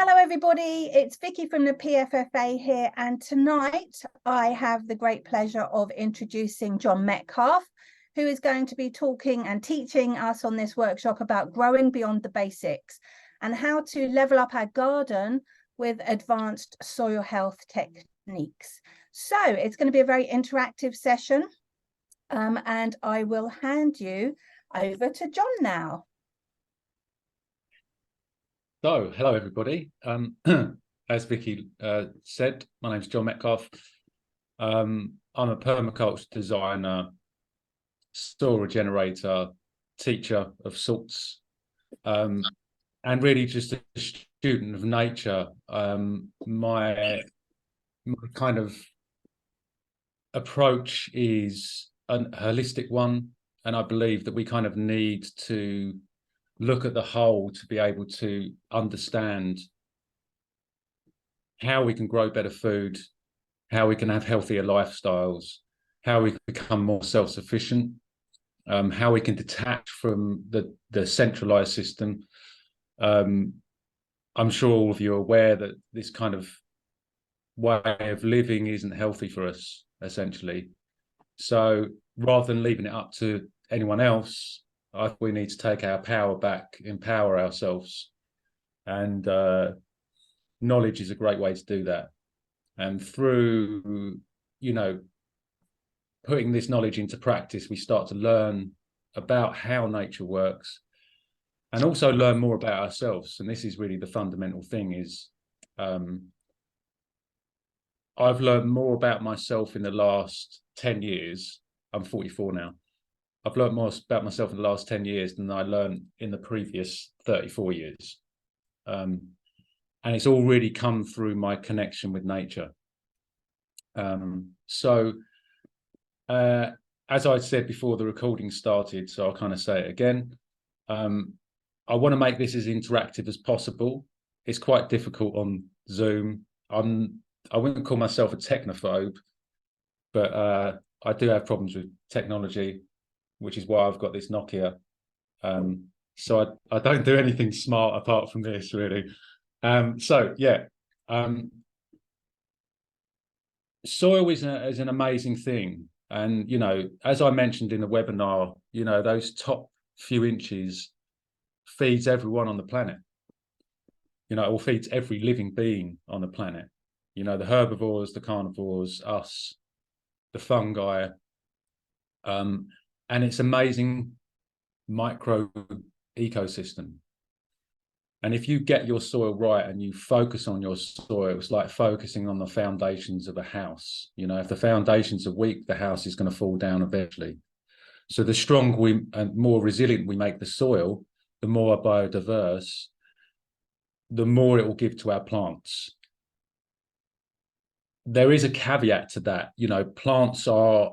Hello everybody, it's Vicky from the PFFA here, and tonight I have the great pleasure of introducing John Metcalf, who is going to be talking and teaching us on this workshop about growing beyond the basics and how to level up our garden with advanced soil health techniques. So it's going to be a very interactive session, and I will hand you over to John now. So, hello everybody. As Vicky said, my name is John Metcalf. I'm a permaculture designer, soil regenerator, teacher of sorts, and really just a student of nature. My kind of approach is a holistic one, and I believe that we kind of need to look at the whole to be able to understand how we can grow better food, how we can have healthier lifestyles, how we can become more self-sufficient, how we can detach from the centralized system. I'm sure all of you are aware that this kind of way of living isn't healthy for us, essentially. So rather than leaving it up to anyone else, I think we need to take our power back, empower ourselves, and knowledge is a great way to do that. And through, putting this knowledge into practice, we start to learn about how nature works and also learn more about ourselves. And this is really the fundamental thing is I've learned more about myself in the last 10 years. I'm 44 now. I've learned more about myself in the last 10 years than I learned in the previous 34 years. And it's all really come through my connection with nature. As I said before the recording started, so I'll kind of say it again, I want to make this as interactive as possible. It's quite difficult on Zoom. I wouldn't call myself a technophobe, but I do have problems with technology, which is why I've got this Nokia. So I don't do anything smart apart from this, really. Soil is an amazing thing. And, as I mentioned in the webinar, those top few inches feeds everyone on the planet, or feeds every living being on the planet. The herbivores, the carnivores, us, the fungi, and it's amazing micro ecosystem. And if you get your soil right and you focus on your soil, it's like focusing on the foundations of a house. If the foundations are weak, the house is going to fall down eventually. So the stronger and more resilient we make the soil, the more biodiverse, the more it will give to our plants. There is a caveat to that. Plants are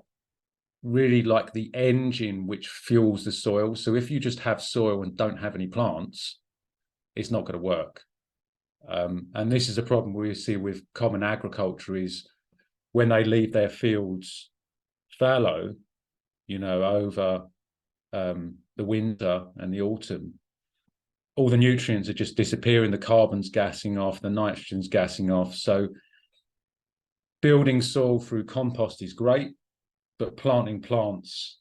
really like the engine which fuels the soil. So if you just have soil and don't have any plants, it's not going to work. And this is a problem we see with common agriculture is when they leave their fields fallow, over the winter and the autumn, all the nutrients are just disappearing, the carbon's gassing off, the nitrogen's gassing off. So building soil through compost is great, but planting plants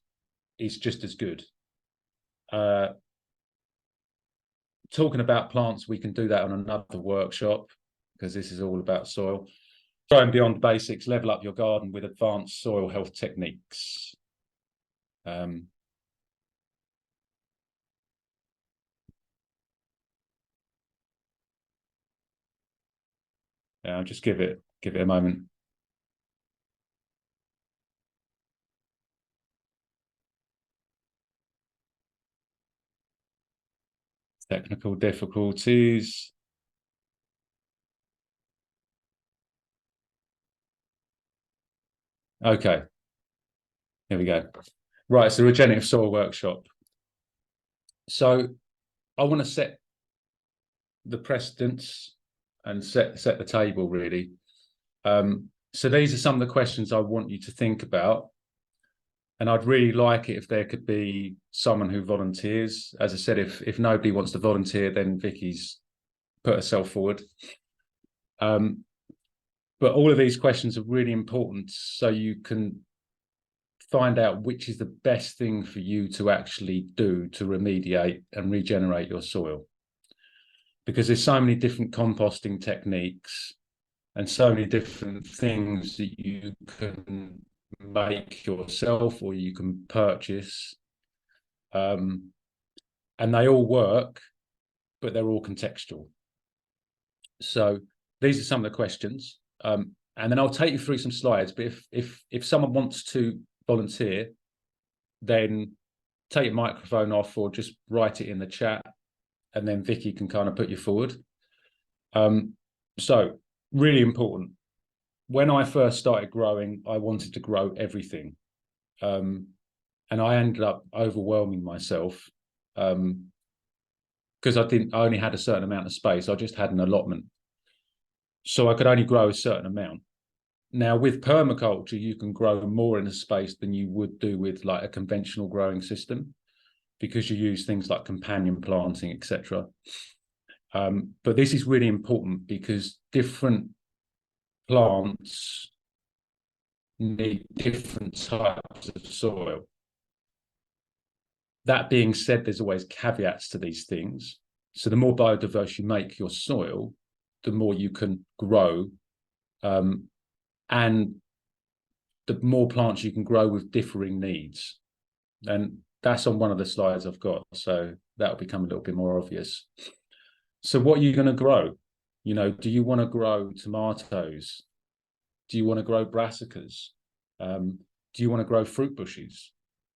is just as good. Talking about plants, we can do that on another workshop because this is all about soil. Going beyond basics, level up your garden with advanced soil health techniques. I'll just give it a moment. Technical difficulties. Okay, here we go. Right, it's the regenerative soil workshop. So I want to set the precedents and set the table, really. So these are some of the questions I want you to think about. And I'd really like it if there could be someone who volunteers. As I said, if nobody wants to volunteer, then Vicky's put herself forward. But all of these questions are really important so you can find out which is the best thing for you to actually do to remediate and regenerate your soil. Because there's so many different composting techniques and so many different things that you can make yourself or you can purchase. And they all work, but they're all contextual. So these are some of the questions. And then I'll take you through some slides. But if someone wants to volunteer, then take your microphone off or just write it in the chat, and then Vicky can kind of put you forward. So really important. When I first started growing, I wanted to grow everything. And I ended up overwhelming myself because I only had a certain amount of space. I just had an allotment. So I could only grow a certain amount. Now with permaculture, you can grow more in a space than you would do with like a conventional growing system, because you use things like companion planting, etc. But this is really important because different plants need different types of soil. That being said, there's always caveats to these things. So the more biodiverse you make your soil, the more you can grow, and the more plants you can grow with differing needs. And that's on one of the slides I've got, so that'll become a little bit more obvious. So what are you going to grow? You know, do you want to grow tomatoes? Do you want to grow brassicas? Do you want to grow fruit bushes?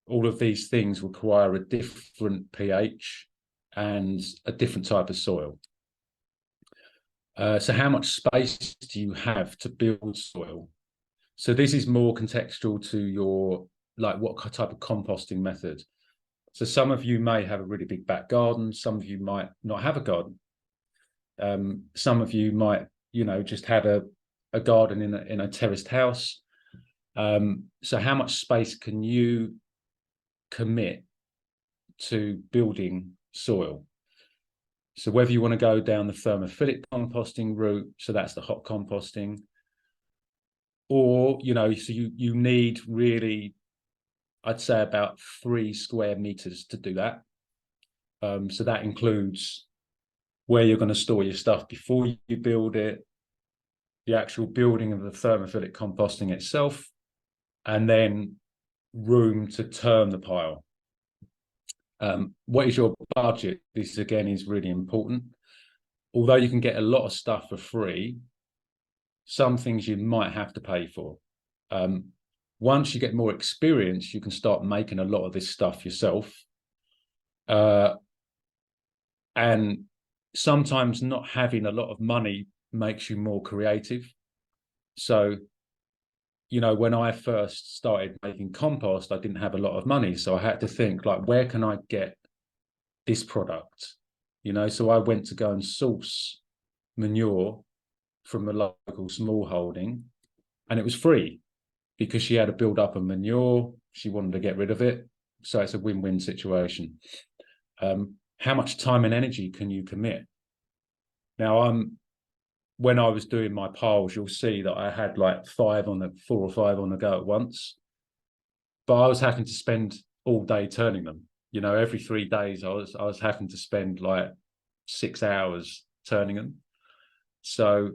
All of these things require a different pH and a different type of soil. So how much space do you have to build soil? So this is more contextual to your, like, what type of composting method. So some of you may have a really big back garden. Some of you might not have a garden. Some of you might, you know, just have a garden in a terraced house. So how much space can you commit to building soil? So whether you want to go down the thermophilic composting route, so that's the hot composting, or, you know, so you need really, I'd say about 3 square meters to do that. So that includes where you're going to store your stuff before you build it, the actual building of the thermophilic composting itself, and then room to turn the pile. What is your budget? This again is really important. Although you can get a lot of stuff for free, some things you might have to pay for. Once you get more experience, you can start making a lot of this stuff yourself. And sometimes not having a lot of money makes you more creative. So, you know, when I first started making compost, I didn't have a lot of money. So I had to think, like, where can I get this product? You know, so I went to go and source manure from a local small holding, and it was free because she had to build up a manure. She wanted to get rid of it. So it's a win-win situation. How much time and energy can you commit? Now, when I was doing my piles, you'll see that I had like 4 or 5 on the go at once, but I was having to spend all day turning them. You know, every 3 days, I was having to spend like 6 hours turning them. So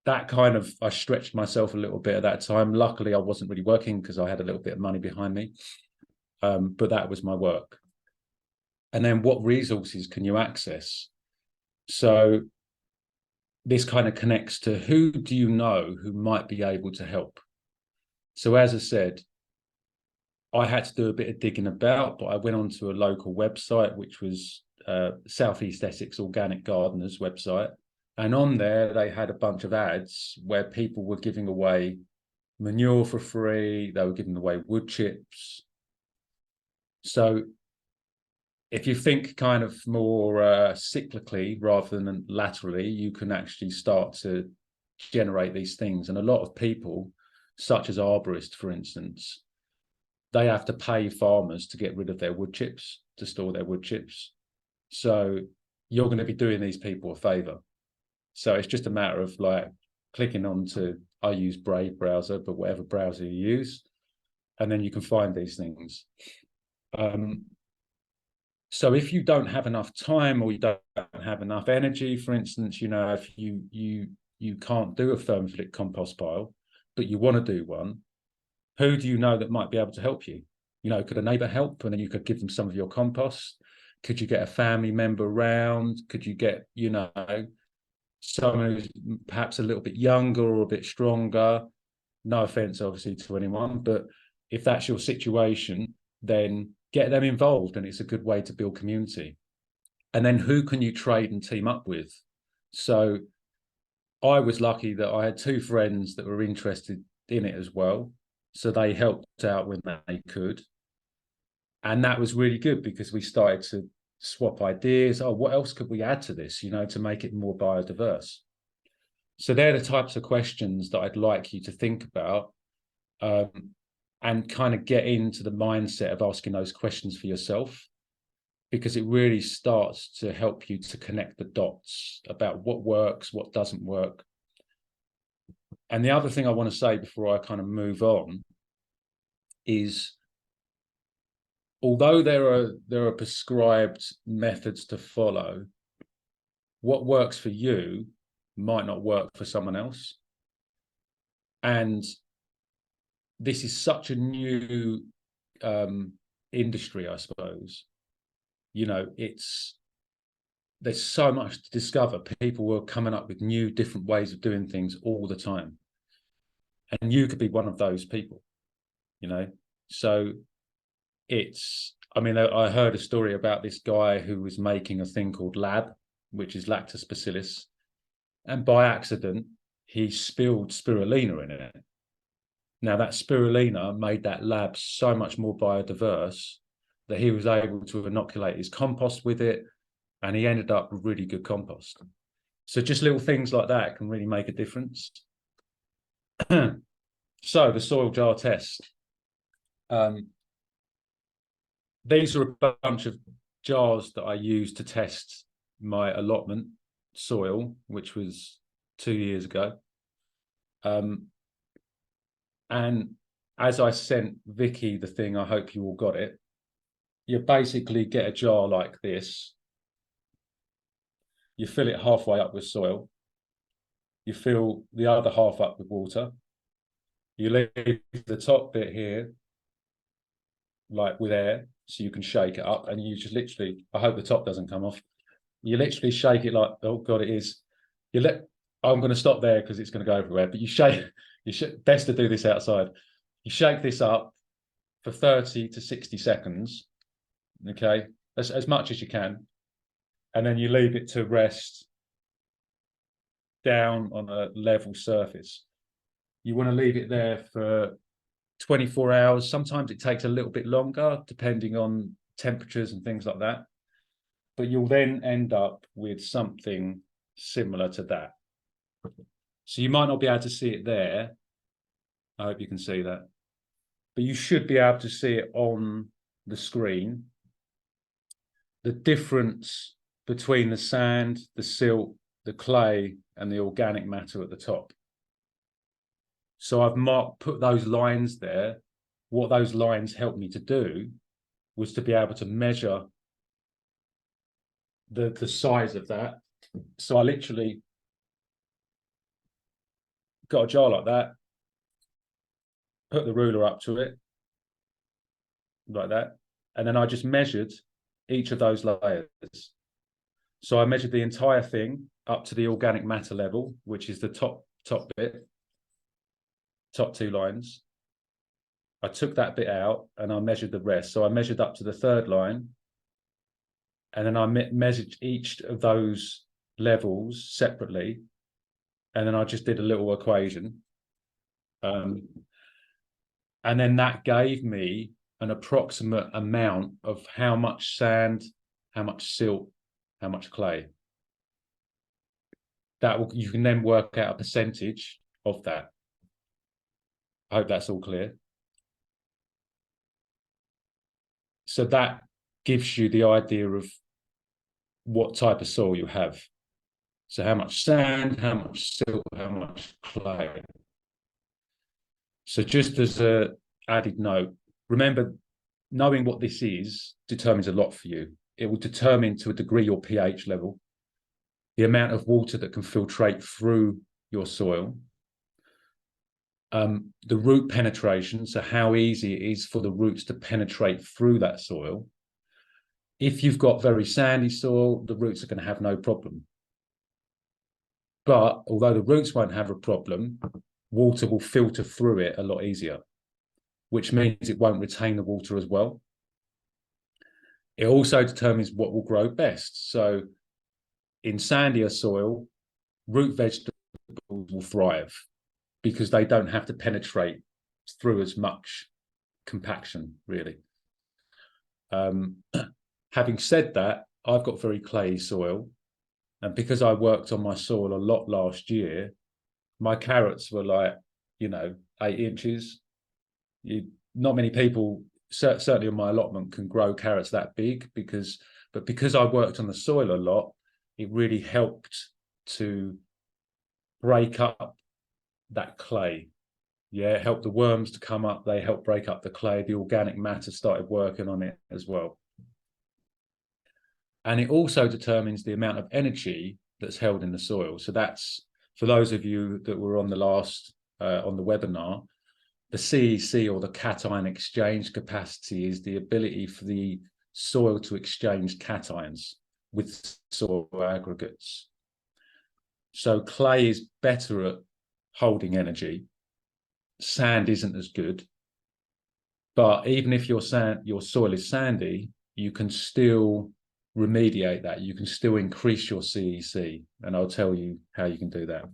that kind of, I stretched myself a little bit at that time. Luckily, I wasn't really working because I had a little bit of money behind me, but that was my work. And then what resources can you access? So this kind of connects to who do you know who might be able to help? So as I said, I had to do a bit of digging about, but I went onto a local website, which was Southeast Essex Organic Gardeners website. And on there, they had a bunch of ads where people were giving away manure for free. They were giving away wood chips. So if you think kind of more cyclically rather than laterally, you can actually start to generate these things. And a lot of people, such as arborists, for instance, they have to pay farmers to get rid of their wood chips, to store their wood chips. So you're going to be doing these people a favor. So it's just a matter of like clicking on to, I use Brave browser, but whatever browser you use, and then you can find these things. So if you don't have enough time, or you don't have enough energy, for instance, you know, if you can't do a thermophilic compost pile, but you want to do one, who do you know that might be able to help you? You know, could a neighbor help, and then you could give them some of your compost? Could you get a family member around? Could you get, you know, someone who's perhaps a little bit younger or a bit stronger? No offense, obviously, to anyone, but if that's your situation, then get them involved, and it's a good way to build community. And then who can you trade and team up with? So I was lucky that I had two friends that were interested in it as well. So they helped out when they could. And that was really good because we started to swap ideas. Oh, what else could we add to this, you know, to make it more biodiverse? So they're the types of questions that I'd like you to think about, and kind of get into the mindset of asking those questions for yourself, because it really starts to help you to connect the dots about what works, what doesn't work. And the other thing I want to say before I kind of move on is, although there are prescribed methods to follow, what works for you might not work for someone else. And this is such a new industry, I suppose. You know, there's so much to discover. People are coming up with new, different ways of doing things all the time. And you could be one of those people, you know? So I mean, I heard a story about this guy who was making a thing called lab, which is lactose bacillus. And by accident, he spilled spirulina in it. Now, that spirulina made that lab so much more biodiverse that he was able to inoculate his compost with it, and he ended up with really good compost. So just little things like that can really make a difference. So the soil jar test. These are a bunch of jars that I used to test my allotment soil, which was 2 years ago. And as I sent Vicky the thing, I hope you all got it. You basically get a jar like this. You fill it halfway up with soil. You fill the other half up with water. You leave the top bit here, like with air, so you can shake it up. And you just literally, I hope the top doesn't come off. You literally shake it like, oh God, it is. I'm going to stop there because it's going to go everywhere. But best to do this outside. You shake this up for 30 to 60 seconds, okay, as much as you can. And then you leave it to rest down on a level surface. You want to leave it there for 24 hours. Sometimes it takes a little bit longer, depending on temperatures and things like that. But you'll then end up with something similar to that. So you might not be able to see it there. I hope you can see that. But you should be able to see it on the screen. The difference between the sand, the silt, the clay, and the organic matter at the top. So I've put those lines there. What those lines helped me to do was to be able to measure the size of that. So I literally got a jar like that, put the ruler up to it, like that, and then I just measured each of those layers. So I measured the entire thing up to the organic matter level, which is the top bit, top two lines. I took that bit out and I measured the rest. So I measured up to the third line, and then I measured each of those levels separately, and then I just did a little equation. And then that gave me an approximate amount of how much sand, how much silt, how much clay. You can then work out a percentage of that. I hope that's all clear. So that gives you the idea of what type of soil you have. So how much sand, how much silt, how much clay. So just as a added note, remember, knowing what this is determines a lot for you. It will determine to a degree your pH level, the amount of water that can filtrate through your soil, the root penetration, so how easy it is for the roots to penetrate through that soil. If you've got very sandy soil, the roots are going to have no problem. But although the roots won't have a problem, water will filter through it a lot easier, which means it won't retain the water as well. It also determines what will grow best. So in sandier soil, root vegetables will thrive because they don't have to penetrate through as much compaction, really. Having said that, I've got very clayey soil, and because I worked on my soil a lot last year, my carrots were like, 8 inches. Not many people, certainly on my allotment, can grow carrots that big, but because I worked on the soil a lot, it really helped to break up that clay. Yeah, it helped the worms to come up. They helped break up the clay. The organic matter started working on it as well. And it also determines the amount of energy that's held in the soil. So that's, for those of you that were on the last, on the webinar, the CEC, or the cation exchange capacity, is the ability for the soil to exchange cations with soil aggregates. So clay is better at holding energy. Sand isn't as good. But even if your soil is sandy, you can still remediate that. You can still increase your CEC, and I'll tell you how you can do that.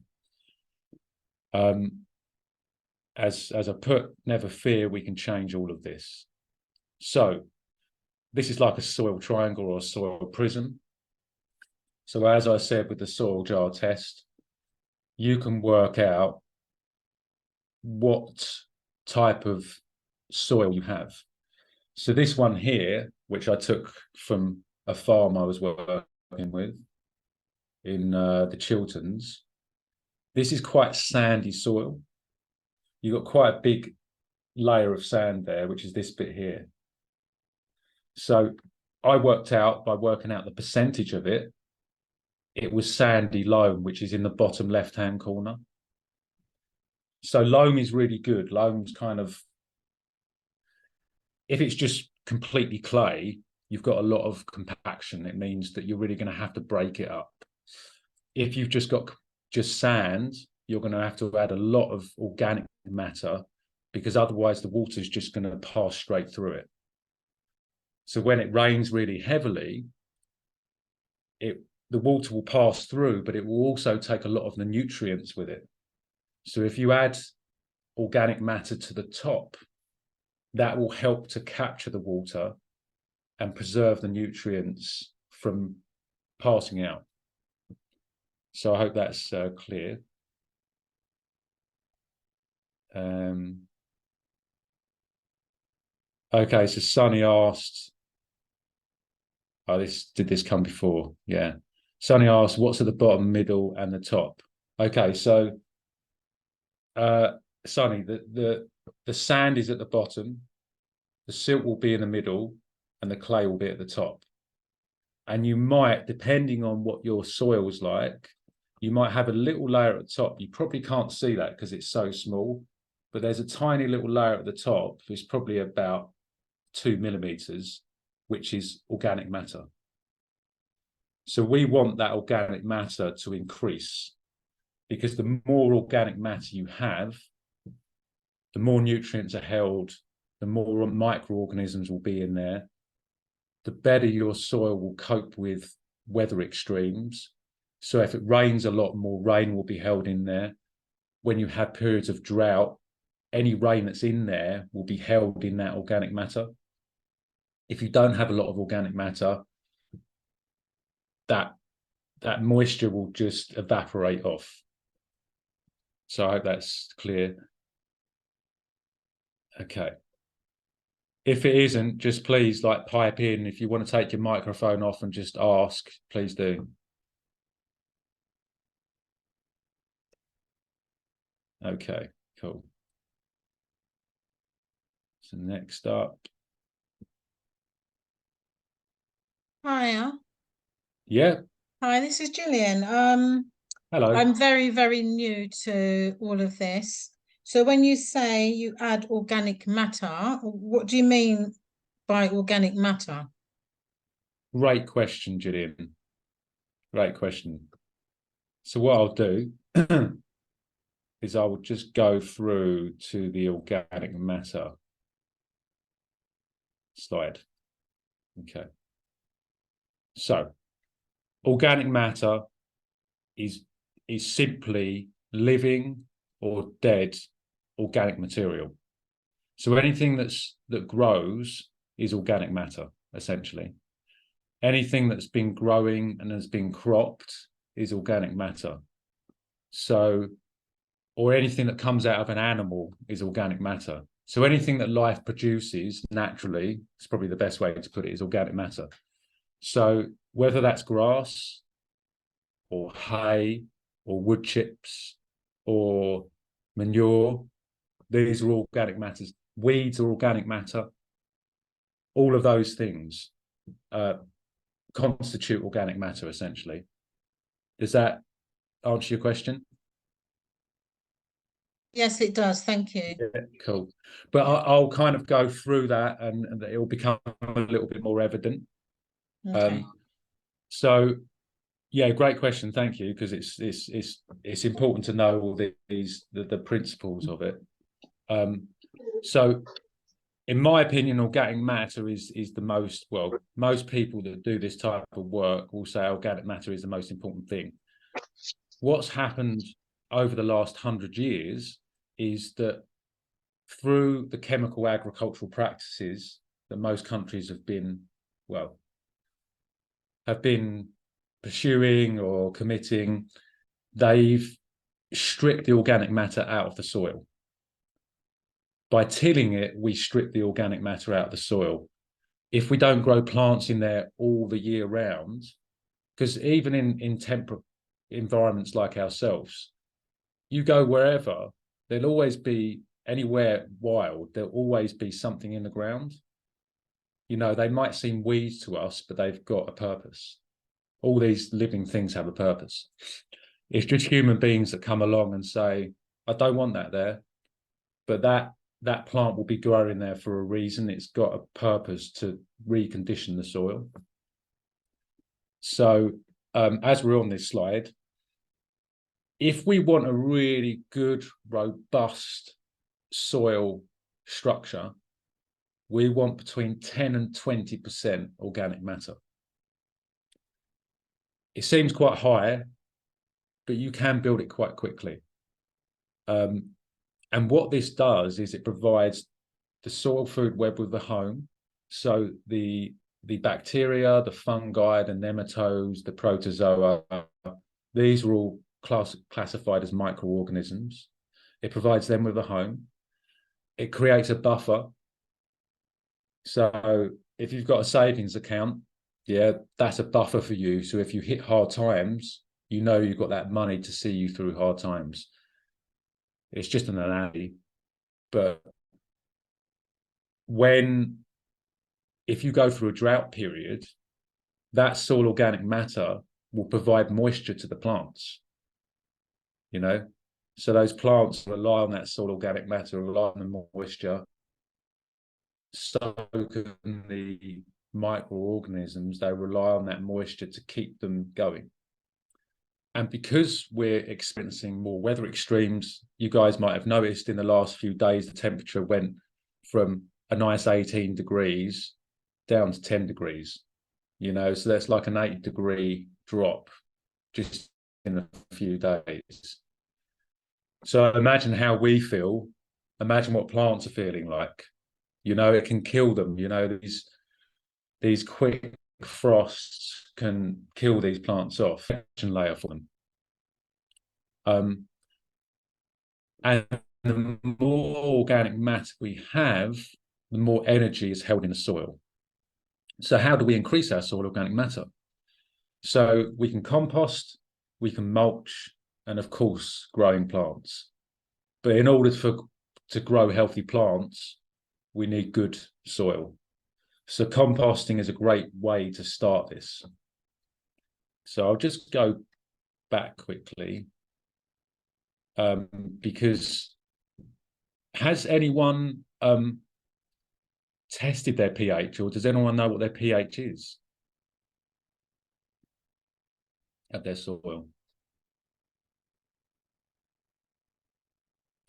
As I put, never fear, we can change all of this. So this is like a soil triangle or a soil prism. So as I said with the soil jar test, you can work out what type of soil you have. So this one here, which I took from a farm I was working with in the Chilterns, this is quite sandy soil. You've got quite a big layer of sand there, which is this bit here. So I worked out, by working out the percentage of it, it was sandy loam, which is in the bottom left-hand corner. So loam is really good. Loam's kind of, if it's just completely clay, you've got a lot of compaction. It means that you're really going to have to break it up. If you've just got just sand, you're going to have to add a lot of organic matter, because otherwise the water is just going to pass straight through it. So when it rains really heavily, the water will pass through, but it will also take a lot of the nutrients with it. So if you add organic matter to the top, that will help to capture the water and preserve the nutrients from passing out. So I hope that's clear. Okay, so Sunny asked, did this come before? Yeah. Sunny asked, what's at the bottom, middle, and the top? Okay, so Sunny, the sand is at the bottom, the silt will be in the middle, and the clay will be at the top. And you might, depending on what your soil is like, you might have a little layer at the top. You probably can't see that because it's so small, but there's a tiny little layer at the top. It's probably about 2 millimeters, which is organic matter. So we want that organic matter to increase, because the more organic matter you have, the more nutrients are held, the more microorganisms will be in there, the better your soil will cope with weather extremes. So if it rains a lot, more rain will be held in there. When you have periods of drought, any rain that's in there will be held in that organic matter. If you don't have a lot of organic matter, that moisture will just evaporate off. So I hope that's clear. Okay. If it isn't, just please like pipe in. If you want to take your microphone off and just ask, please do. Okay, cool. So next up. Hiya. Yeah. Hi, this is Gillian. Hello. I'm very, very new to all of this. So when you say you add organic matter, what do you mean by organic matter? Great question, Gillian. Great question. So what I'll do is I will just go through to the organic matter slide. Okay. So organic matter is simply living or dead organic material. So anything that grows is organic matter, essentially. Anything that's been growing and has been cropped is organic matter. So, or anything that comes out of an animal is organic matter. So anything that life produces naturally, it's probably the best way to put it, is organic matter. So whether that's grass or hay or wood chips or manure, these are organic matters. Weeds are organic matter. All of those things constitute organic matter, essentially. Does that answer your question? Yes, it does. Thank you. Yeah, cool. But I'll kind of go through that and it will become a little bit more evident. Okay. So yeah, great question. Thank you, because it's important to know all the principles of it. So in my opinion, organic matter is the most, well, most people that do this type of work will say organic matter is the most important thing. What's happened over the last 100 years is that through the chemical agricultural practices that most countries have been pursuing or committing, they've stripped the organic matter out of the soil. By tilling it, we strip the organic matter out of the soil. If we don't grow plants in there all the year round, because even in temperate environments like ourselves, you go wherever, there'll always be, anywhere wild, there'll always be something in the ground. You know, they might seem weeds to us, but they've got a purpose. All these living things have a purpose. It's just human beings that come along and say, I don't want that there, but that plant will be growing there for a reason. It's got a purpose to recondition the soil. So as we're on this slide, if we want a really good, robust soil structure, we want between 10 and 20% organic matter. It seems quite high, but you can build it quite quickly. And what this does is it provides the soil food web with a home. So the bacteria, the fungi, the nematodes, the protozoa, these are all classified as microorganisms. It provides them with a home. It creates a buffer. So if you've got a savings account, yeah, that's a buffer for you. So if you hit hard times, you know you've got that money to see you through hard times. It's just an analogy. But if you go through a drought period, that soil organic matter will provide moisture to the plants. You know, so those plants rely on that soil organic matter, rely on the moisture. So can the microorganisms, they rely on that moisture to keep them going. And because we're experiencing more weather extremes, you guys might have noticed in the last few days, the temperature went from a nice 18 degrees down to 10 degrees, you know, so that's like an 8-degree drop just in a few days. So imagine how we feel. Imagine what plants are feeling like. You know, it can kill them. You know, these quick frosts can kill these plants off. Layer for them. And the more organic matter we have, the more energy is held in the soil. So how do we increase our soil organic matter? So we can compost, we can mulch, and of course, growing plants. But in order to grow healthy plants, we need good soil. So composting is a great way to start this. So I'll just go back quickly, because has anyone tested their pH, or does anyone know what their pH is of their soil?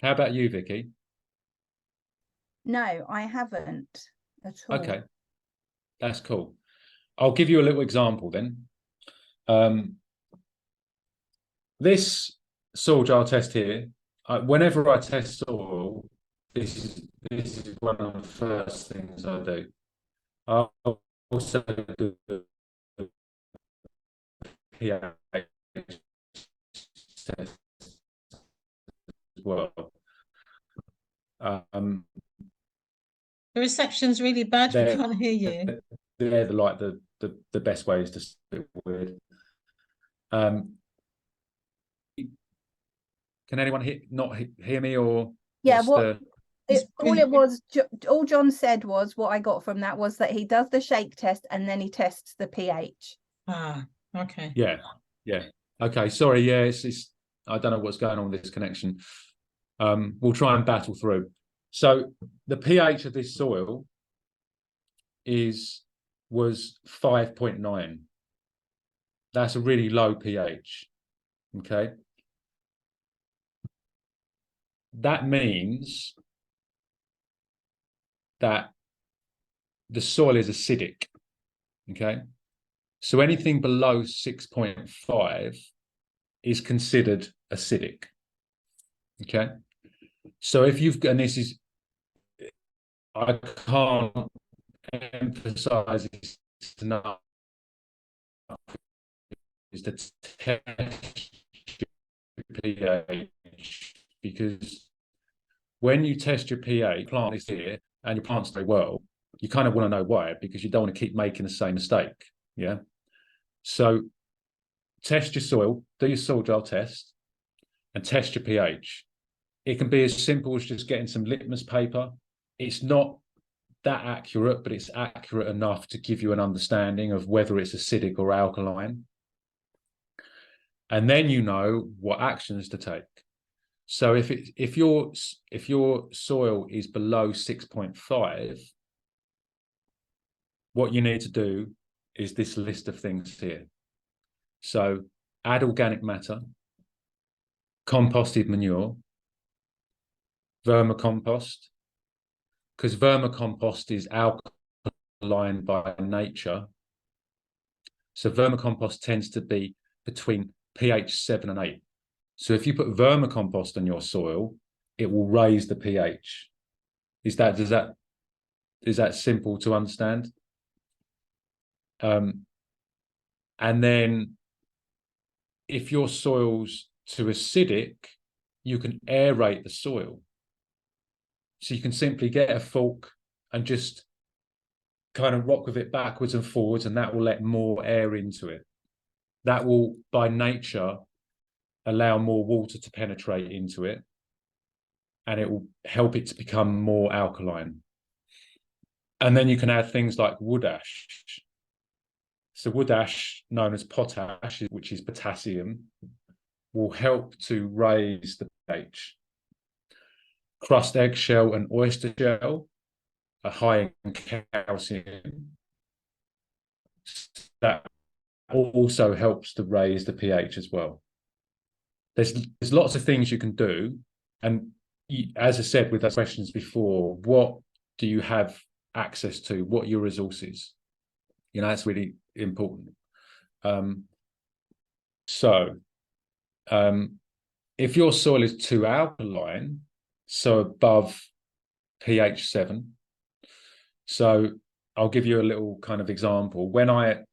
How about you, Vicky? No, I haven't at all. Okay, that's cool. I'll give you a little example then. This soil jar test here, whenever I test soil, this is one of the first things I do. I also do the pH test as well. The reception's really bad. We can't hear you. They're the best ways to speak with. Can anyone not hear me, or Yeah, all John said was, what I got from that was that he does the shake test and then he tests the pH. Ah, okay. Yeah. Okay, sorry. Yeah, it's I don't know what's going on with this connection. We'll try and battle through. So the pH of this soil was 5.9. That's a really low pH. Okay. That means that the soil is acidic. Okay. So anything below 6.5 is considered acidic. Okay. So if and this is, I can't emphasize this enough, is to test pH, because when you test your pH, plant is here and your plant's very well, you kind of want to know why, because you don't want to keep making the same mistake. Yeah. So test your soil, do your soil jar test, and test your pH. It can be as simple as just getting some litmus paper. It's not that accurate, but it's accurate enough to give you an understanding of whether it's acidic or alkaline. And then you know what actions to take. So if your soil is below 6.5, what you need to do is this list of things here. So add organic matter, composted manure, vermicompost, because vermicompost is alkaline by nature. So vermicompost tends to be between pH 7 and 8. So if you put vermicompost on your soil, it will raise the pH. Is that simple to understand? And then if your soil's too acidic, you can aerate the soil. So you can simply get a fork and just kind of rock with it backwards and forwards, and that will let more air into it. That will, by nature, allow more water to penetrate into it, and it will help it to become more alkaline. And then you can add things like wood ash. So wood ash, known as potash, which is potassium, will help to raise the pH. Crust eggshell and oyster shell are high in calcium. That also helps to raise the pH as well. There's lots of things you can do. And as I said with those questions before, what do you have access to? What are your resources? You know, that's really important. If your soil is too alkaline, so above pH 7, so I'll give you a little kind of example. When I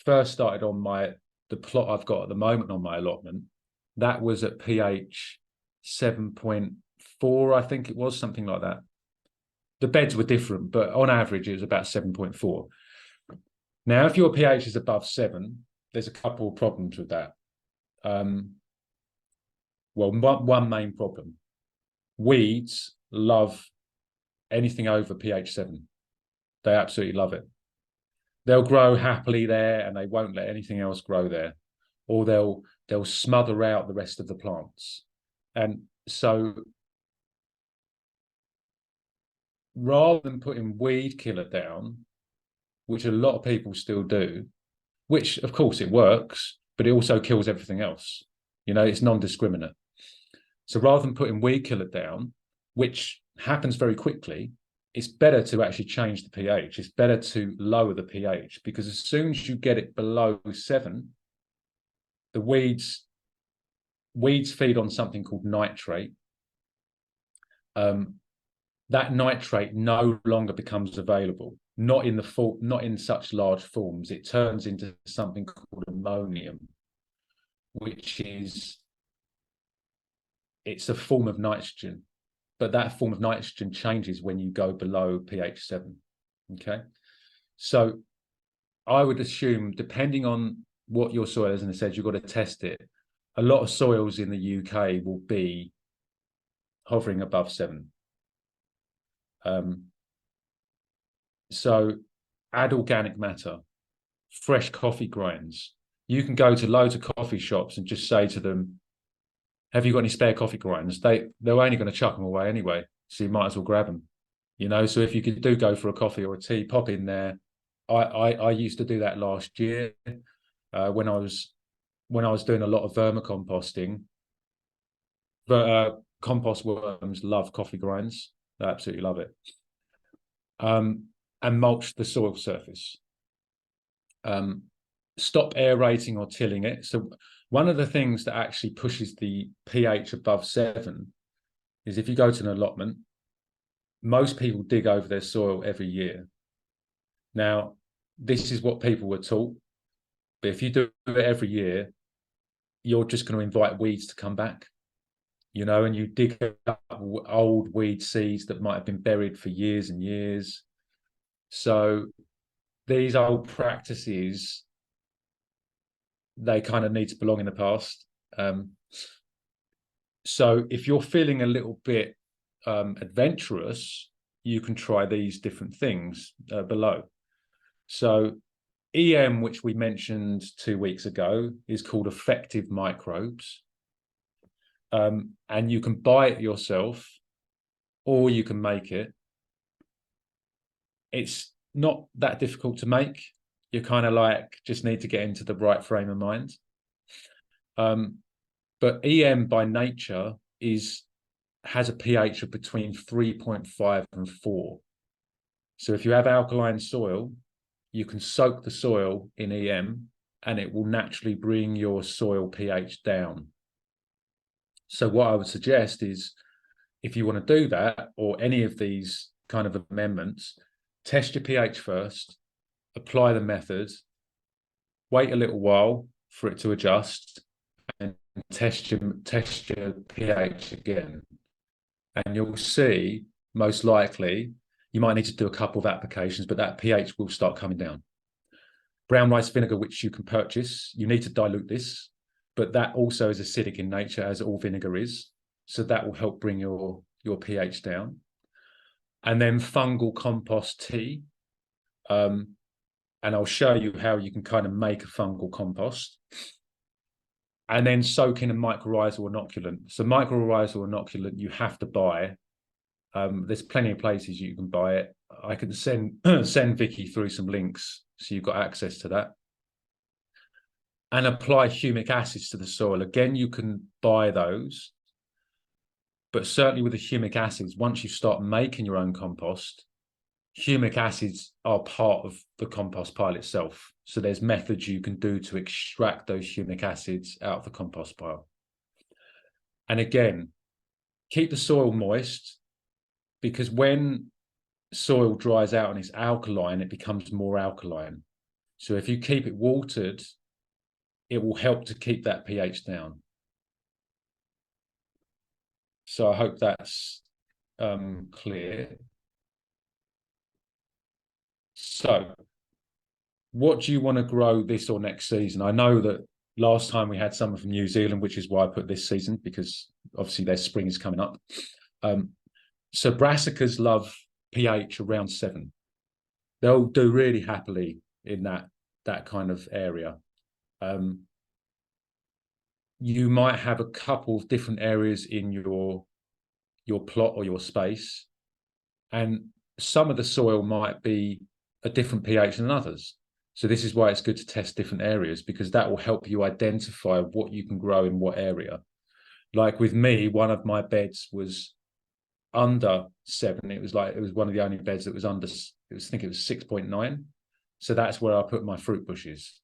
first started on the plot I've got at the moment on my allotment, that was at pH 7.4, I think it was, something like that. The beds were different, but on average, it was about 7.4. Now, if your pH is above 7, there's a couple of problems with that. Well, one main problem. Weeds love anything over pH 7. They absolutely love it. They'll grow happily there and they won't let anything else grow there. Or they'll smother out the rest of the plants. And so rather than putting weed killer down, which a lot of people still do, which of course it works, but it also kills everything else. You know, it's non-discriminate. So rather than putting weed killer down, which happens very quickly, it's better to actually change the pH. It's better to lower the pH, because as soon as you get it below 7, the weeds feed on something called nitrate. That nitrate no longer becomes available, not in such large forms. It turns into something called ammonium, which is, it's a form of nitrogen, but that form of nitrogen changes when you go below pH 7. Okay, so I would assume, depending on what your soil is, and it says you've got to test it, a lot of soils in the UK will be hovering above 7. So add organic matter, fresh coffee grinds. You can go to loads of coffee shops and just say to them, have you got any spare coffee grinds? They're only going to chuck them away anyway, so you might as well grab them. You know, so if you could go for a coffee or a tea, pop in there. I used to do that last year when I was doing a lot of vermicomposting. But compost worms love coffee grinds. They absolutely love it. And mulch the soil surface. Stop aerating or tilling it. So one of the things that actually pushes the pH above 7 is if you go to an allotment, most people dig over their soil every year. Now, this is what people were taught, but if you do it every year, you're just going to invite weeds to come back, you know, and you dig up old weed seeds that might have been buried for years and years. So these old practices, they kind of need to belong in the past. So if you're feeling a little bit adventurous, you can try these different things below. So EM, which we mentioned 2 weeks ago, is called effective microbes. And you can buy it yourself or you can make it. It's not that difficult to make. You kind of like just need to get into the right frame of mind. But EM by nature has a pH of between 3.5 and 4. So if you have alkaline soil, you can soak the soil in EM and it will naturally bring your soil pH down. So what I would suggest is, if you want to do that, or any of these kind of amendments, test your pH first, apply the method, wait a little while for it to adjust, and test your pH again. And you'll see, most likely, you might need to do a couple of applications, but that pH will start coming down. Brown rice vinegar, which you can purchase, you need to dilute this, but that also is acidic in nature, as all vinegar is. So that will help bring your pH down. And then fungal compost tea. And I'll show you how you can kind of make a fungal compost. And then soak in a mycorrhizal inoculant. So mycorrhizal inoculant you have to buy. There's plenty of places you can buy it. I can send Vicky through some links so you've got access to that. And apply humic acids to the soil. Again, you can buy those, but certainly with the humic acids, once you start making your own compost, humic acids are part of the compost pile itself. So there's methods you can do to extract those humic acids out of the compost pile. And again, keep the soil moist, because when soil dries out and it's alkaline, it becomes more alkaline. So if you keep it watered, it will help to keep that pH down. So I hope that's clear. So what do you want to grow this or next season? I know that last time we had someone from New Zealand, which is why I put this season, because obviously their spring is coming up. So brassicas love pH around 7. They'll do really happily in that kind of area. You might have a couple of different areas in your plot or your space, and some of the soil might be a different pH than others. So this is why it's good to test different areas, because that will help you identify what you can grow in what area. Like with me, one of my beds was under 7. It was one of the only beds that was under, I think it was 6.9. So that's where I put my fruit bushes,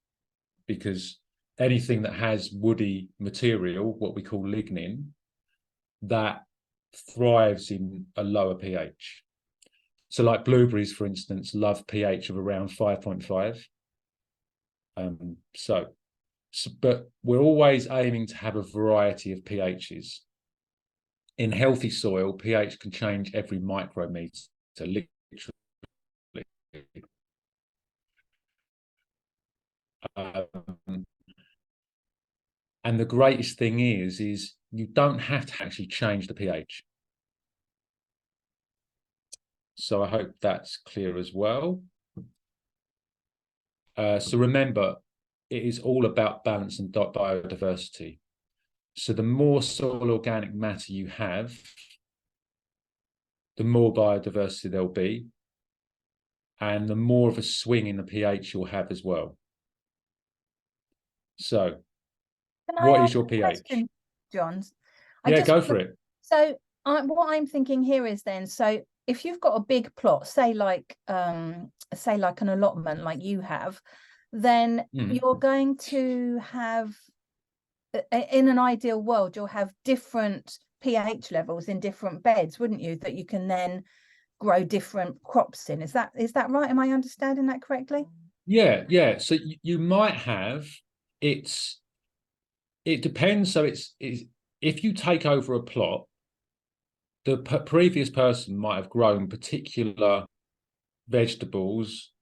because anything that has woody material, what we call lignin, that thrives in a lower pH. So like blueberries, for instance, love pH of around 5.5. But we're always aiming to have a variety of pHs. In healthy soil, pH can change every micrometer, literally. And the greatest thing is you don't have to actually change the pH. So I hope that's clear as well. So remember, it is all about balance and biodiversity. So the more soil organic matter you have, the more biodiversity there'll be, and the more of a swing in the pH you'll have as well. So what is your pH? Question, John? Yeah, go for it. So what I'm thinking here is then, so if you've got a big plot, say like an allotment like you have, then you're going to have, in an ideal world, you'll have different pH levels in different beds, wouldn't you, that you can then grow different crops in? Is that right? Am I understanding that correctly? Yeah. So you might have, it depends. So it's if you take over a plot, the previous person might have grown particular vegetables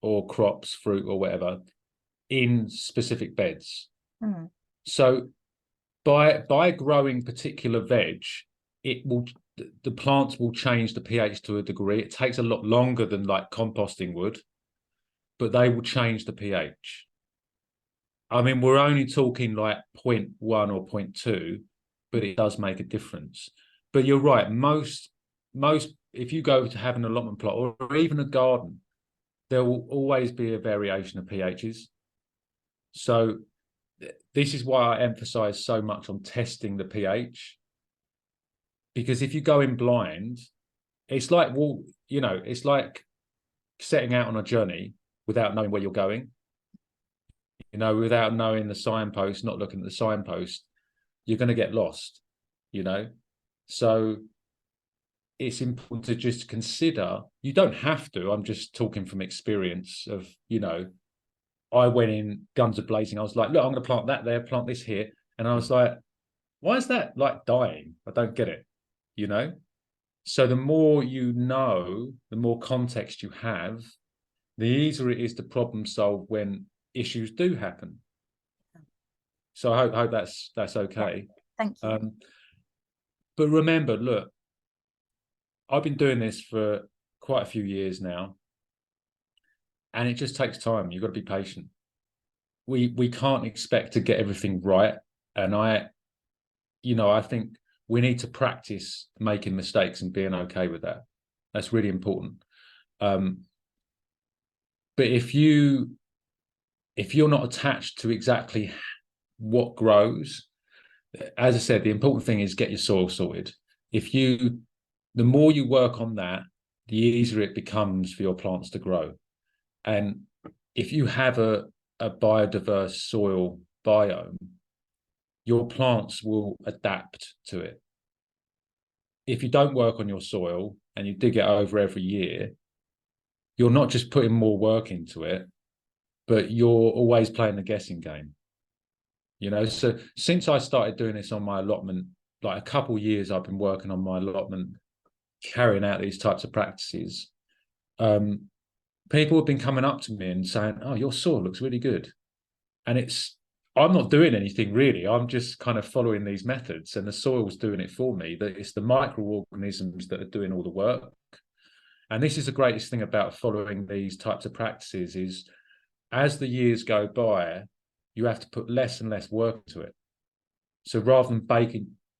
or crops, fruit or whatever, in specific beds. So by growing particular veg, the plants will change the pH to a degree. It takes a lot longer than like composting would, but they will change the pH. I mean, we're only talking like 0.1 or 0.2, but it does make a difference. But you're right, most if you go to have an allotment plot or even a garden, there will always be a variation of pHs. So this is why I emphasize so much on testing the pH, because if you go in blind, it's like, well, it's like setting out on a journey without knowing where you're going. Without knowing the signpost, not looking at the signpost, you're going to get lost, So it's important to just consider, you don't have to, I'm just talking from experience of, I went in guns a-blazing. I was like, look, I'm going to plant that there, plant this here. And I was like, why is that like dying? I don't get it, So the more you know, the more context you have, the easier it is to problem solve when issues do happen. So I hope that's okay. Thank you. But remember, look, I've been doing this for quite a few years now, and it just takes time. You've got to be patient. We can't expect to get everything right, and I think we need to practice making mistakes and being okay with that. That's really important. But if you're not attached to exactly what grows, as I said, the important thing is get your soil sorted. The more you work on that, the easier it becomes for your plants to grow. And if you have a biodiverse soil biome, your plants will adapt to it. If you don't work on your soil and you dig it over every year, you're not just putting more work into it, but you're always playing the guessing game. So since I started doing this on my allotment, like a couple of years I've been working on my allotment, carrying out these types of practices. people have been coming up to me and saying, "Oh, your soil looks really good," and I'm not doing anything really. I'm just kind of following these methods, and the soil's doing it for me. That it's the microorganisms that are doing all the work. And this is the greatest thing about following these types of practices is, as the years go by, you have to put less and less work into it. So rather than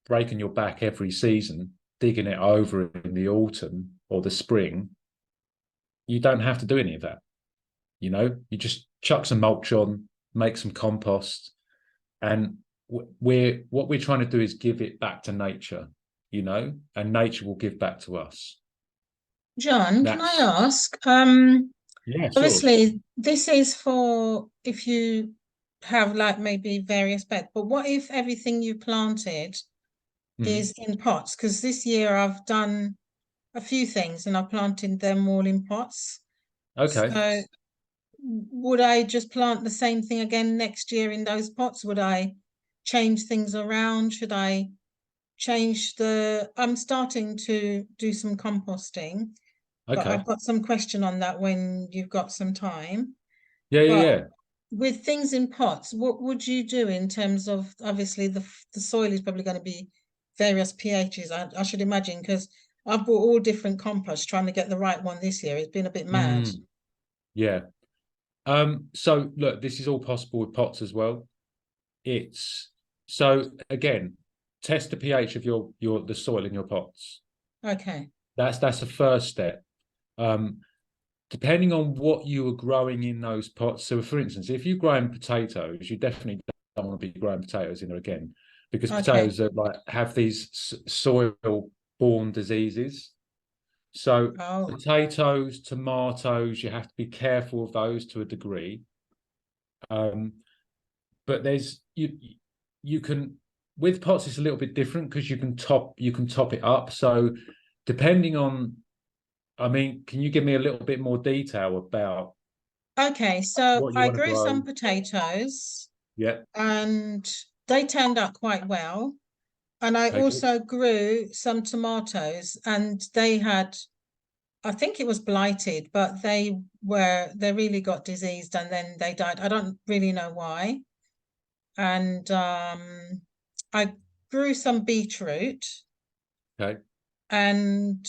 breaking your back every season, digging it over in the autumn or the spring, you don't have to do any of that. You just chuck some mulch on, make some compost, and what we're trying to do is give it back to nature, and nature will give back to us. John, can I ask? Yeah, sure. Obviously, this is for if you have like maybe various beds, but what if everything you planted is in pots? Because this year I've done a few things and I planted them all in pots. Okay. So would I just plant the same thing again next year in those pots? Would I change things around? Should I change I'm starting to do some composting, but Okay. I've got some question on that when you've got some time. Yeah. With things in pots, what would you do in terms of, obviously the soil is probably going to be various pHs, I should imagine, because I've bought all different compost trying to get the right one this year. It's been a bit mad. Yeah. So look, this is all possible with pots as well. So again, test the pH of the soil in your pots. Okay. That's the first step. Depending on what you are growing in those pots. So for instance, if you're growing potatoes, you definitely don't want to be growing potatoes in there again, because potatoes are have these soil-borne diseases. So potatoes, tomatoes, you have to be careful of those to a degree. But you can, with pots it's a little bit different because you can top it up. So depending on, can you give me a little bit more detail about? Okay, so what you I want to grew grow? some potatoes. Yeah. And they turned out quite well. And I also grew some tomatoes, and they had, I think it was blighted, but they really got diseased and then they died. I don't really know why. And I grew some beetroot. Okay. And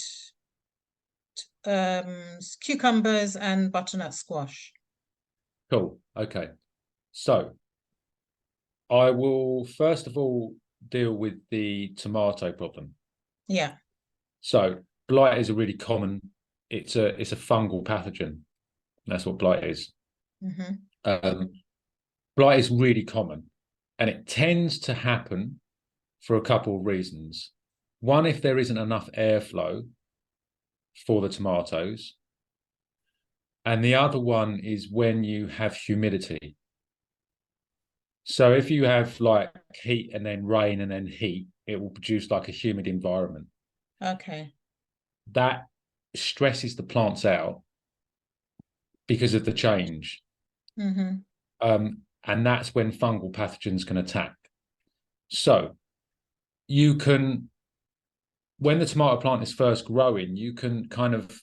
cucumbers and butternut squash. Cool. Okay. So I will first of all deal with the tomato problem. Yeah. So blight is a really common, it's a fungal pathogen. That's what blight is. Blight is really common, and it tends to happen for a couple of reasons. One, if there isn't enough airflow for the tomatoes, and the other one is when you have humidity. So if you have like heat and then rain and then heat, it will produce like a humid environment. Okay. That stresses the plants out because of the change. And that's when fungal pathogens can attack. So you can, when the tomato plant is first growing, you can kind of,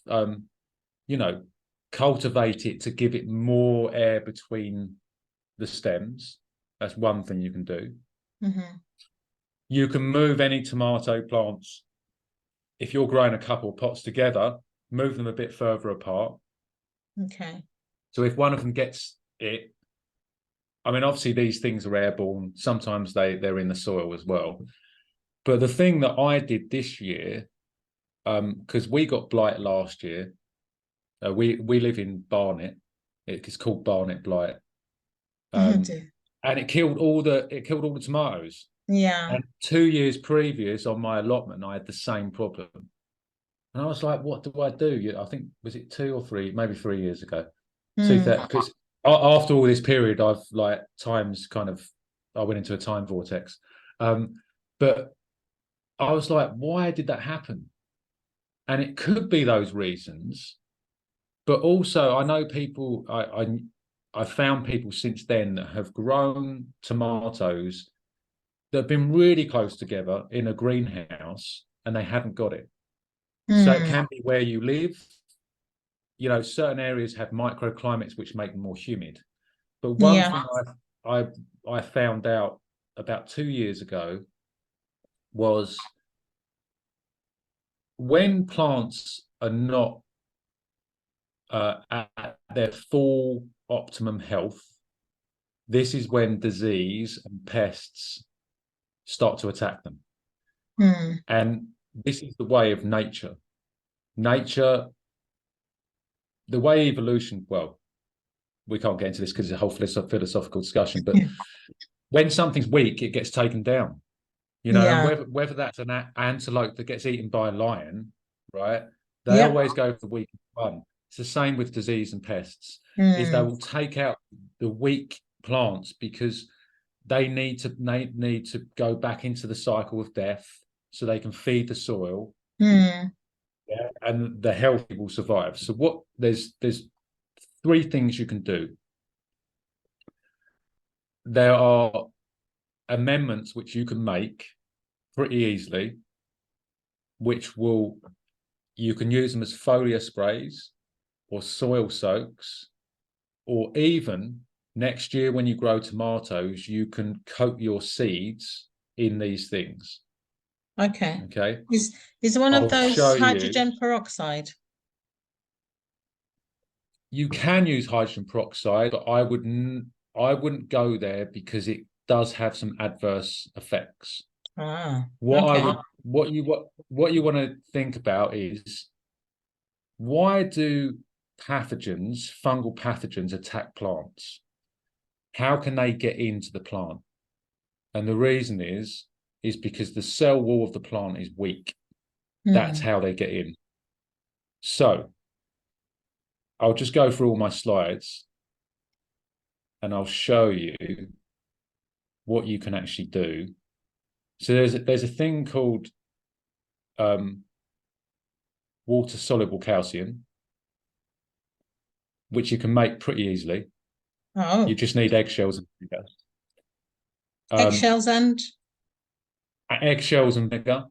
cultivate it to give it more air between the stems. That's one thing you can do. You can move any tomato plants. If you're growing a couple of pots together, move them a bit further apart. Okay. So if one of them gets it, obviously these things are airborne. Sometimes they're in the soil as well. But the thing that I did this year, because we got blight last year, we live in Barnet. It's called Barnet blight, and it killed all the tomatoes. Yeah. And 2 years previous on my allotment, I had the same problem. And I was like, what do I do? I think, was it 2 or 3, maybe 3 years ago? Because after all this period, I've like I went into a time vortex. But I was like, why did that happen? And it could be those reasons. But also I know people, I found people since then that have grown tomatoes that have been really close together in a greenhouse and they haven't got it. So it can be where you live. you know, certain areas have microclimates which make them more humid. But one Yeah. thing I found out about 2 years ago was when plants are not at their full optimum health, this is when disease and pests start to attack them. And this is the way of nature. Nature, the way evolution, well, we can't get into this because it's a whole philosophical discussion, but when something's weak, it gets taken down. You know, and whether that's an antelope that gets eaten by a lion, right? They always go for the weakest one. It's the same with disease and pests. Is they will take out the weak plants because they need to go back into the cycle of death so they can feed the soil. And the healthy will survive. So there's 3 things you can do. There are amendments which you can make pretty easily, which you can use them as foliar sprays or soil soaks, or even next year when you grow tomatoes, you can coat your seeds in these things. Okay. Okay. Is one of those hydrogen peroxide? You can use hydrogen peroxide, but I wouldn't go there because it does have some adverse effects. What you want to think about is, why do fungal pathogens attack plants? How can they get into the plant? And the reason is because the cell wall of the plant is weak. That's how they get in. So I'll just go through all my slides and I'll show you what you can actually do. So there's a thing called water soluble calcium, which you can make pretty easily. You just need eggshells and vinegar. Eggshells and vinegar.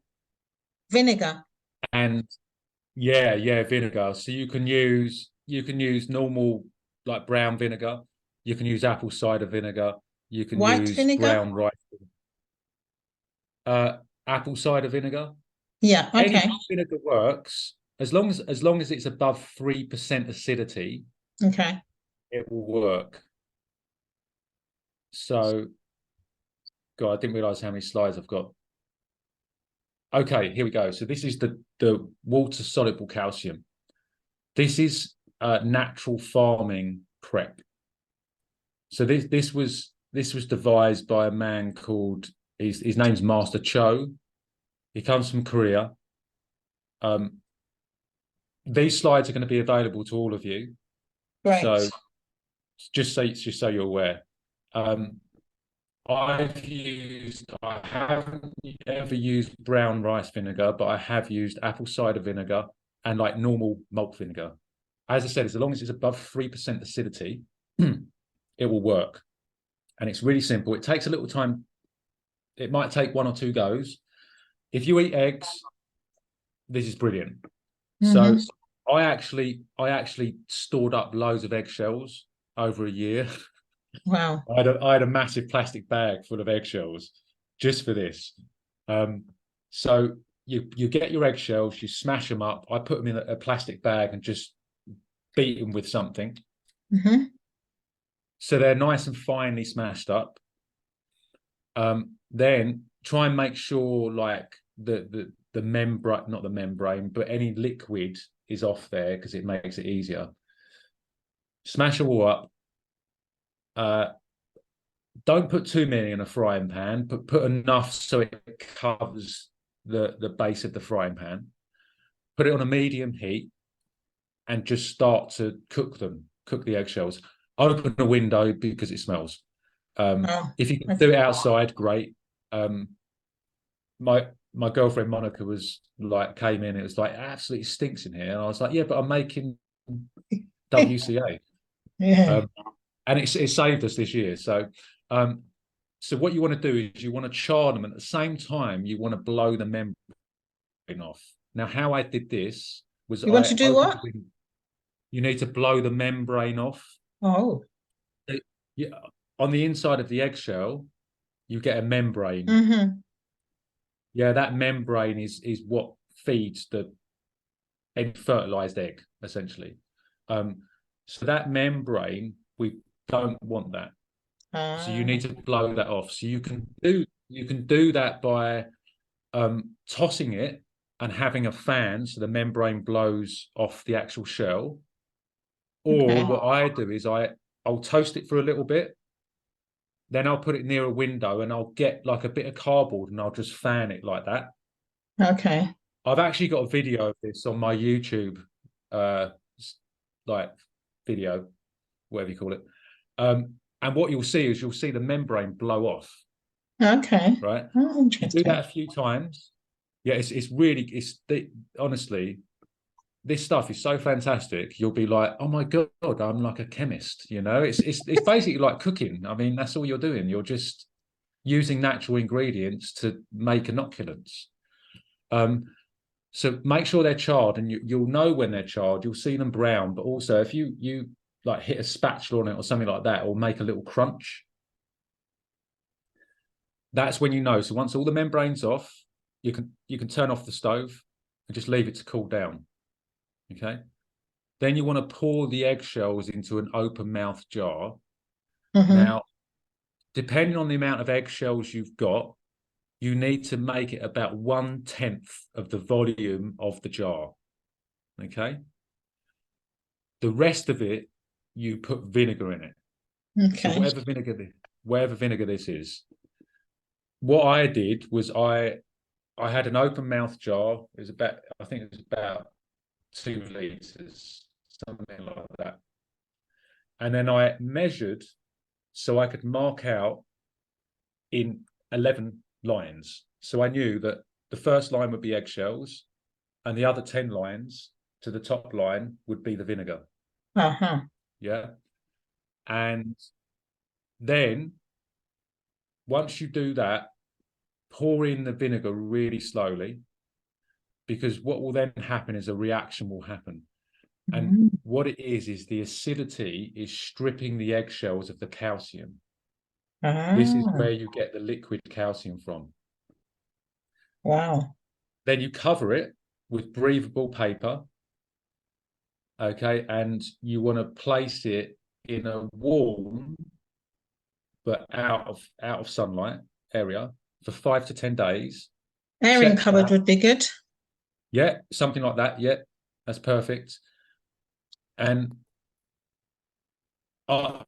Vinegar. And vinegar. So you can use normal, like, brown vinegar. You can use apple cider vinegar. You can use vinegar? Brown rice. Apple cider vinegar. Yeah, okay. Any vinegar works as long as it's above 3% acidity. Okay. It will work. So, God, I didn't realize how many slides I've got. Okay, here we go. So this is the water soluble calcium. This is natural farming prep. So this was devised by a man called, his name's Master Cho. He comes from Korea. These slides are going to be available to all of you. Right. So just so you're aware. I haven't ever used brown rice vinegar, but I have used apple cider vinegar and like normal malt vinegar. As I said, as long as it's above 3% acidity, it will work. And it's really simple. It takes a little time. It might take 1 or 2 goes. If you eat eggs, this is brilliant. So I actually stored up loads of eggshells over a year. Wow. I had a massive plastic bag full of eggshells just for this. So you get your eggshells, you smash them up. I put them in a plastic bag and just beat them with something. So they're nice and finely smashed up. Then try and make sure, like, the membrane, not the membrane, but any liquid is off there because it makes it easier. Smash it all up. Don't put too many in a frying pan, but put enough so it covers the base of the frying pan. Put it on a medium heat and just start to cook the eggshells. Open a window because it smells. If you can do it outside, great. My girlfriend Monica came in, it was like, absolutely stinks in here. And I was like, yeah, but I'm making WCA. And it saved us this year. So what you want to do is you want to char them, and at the same time you want to blow the membrane off. Now, how I did this was, you want to do what? you need to blow the membrane off. Oh. Yeah, on the inside of the eggshell, you get a membrane. Mm-hmm. Yeah, that membrane is what feeds the fertilized egg, essentially. So that membrane, we don't want that. So you need to blow that off. So you can do that by tossing it and having a fan so the membrane blows off the actual shell. Or Okay. what I do is I'll toast it for a little bit, then I'll put it near a window and I'll get like a bit of cardboard and I'll just fan it like that. Okay. I've actually got a video of this on my YouTube, like video, whatever you call it. And what you'll see is you'll see the membrane blow off. Okay. Right. Oh, You do interesting. that a few times. Yeah, it's really honestly, this stuff is so fantastic. You'll be like, oh my God, I'm like a chemist, you know. It's basically like cooking. I mean, that's all you're doing. You're just using natural ingredients to make inoculants. So make sure they're charred, and you'll know when they're charred. You'll see them brown, but also if you like hit a spatula on it or something like that, or make a little crunch, that's when you know. So once all the membrane's off, you can turn off the stove and just leave it to cool down. Okay. Then you want to pour the eggshells into an open mouth jar. Mm-hmm. Now, depending on the amount of eggshells you've got, you need to make it about 1/10 of the volume of the jar. Okay. The rest of it, you put vinegar in it. So Okay. whatever vinegar this is. What I did was I had an open mouth jar. It was about, I think it was about 2 liters, something like that. And then I measured so I could mark out in 11 lines. So I knew that the first line would be eggshells and the other 10 lines to the top line would be the vinegar. Uh-huh. Yeah. And then once you do that, pour in the vinegar really slowly, because what will then happen is a reaction will happen. And what it is the acidity is stripping the eggshells of the calcium. This is where you get the liquid calcium from. Wow. Then you cover it with breathable paper. Okay. And you want to place it in a warm but out of sunlight area for 5 to 10 days. Airing cupboard would be good. Yeah, something like that. Yeah, that's perfect. And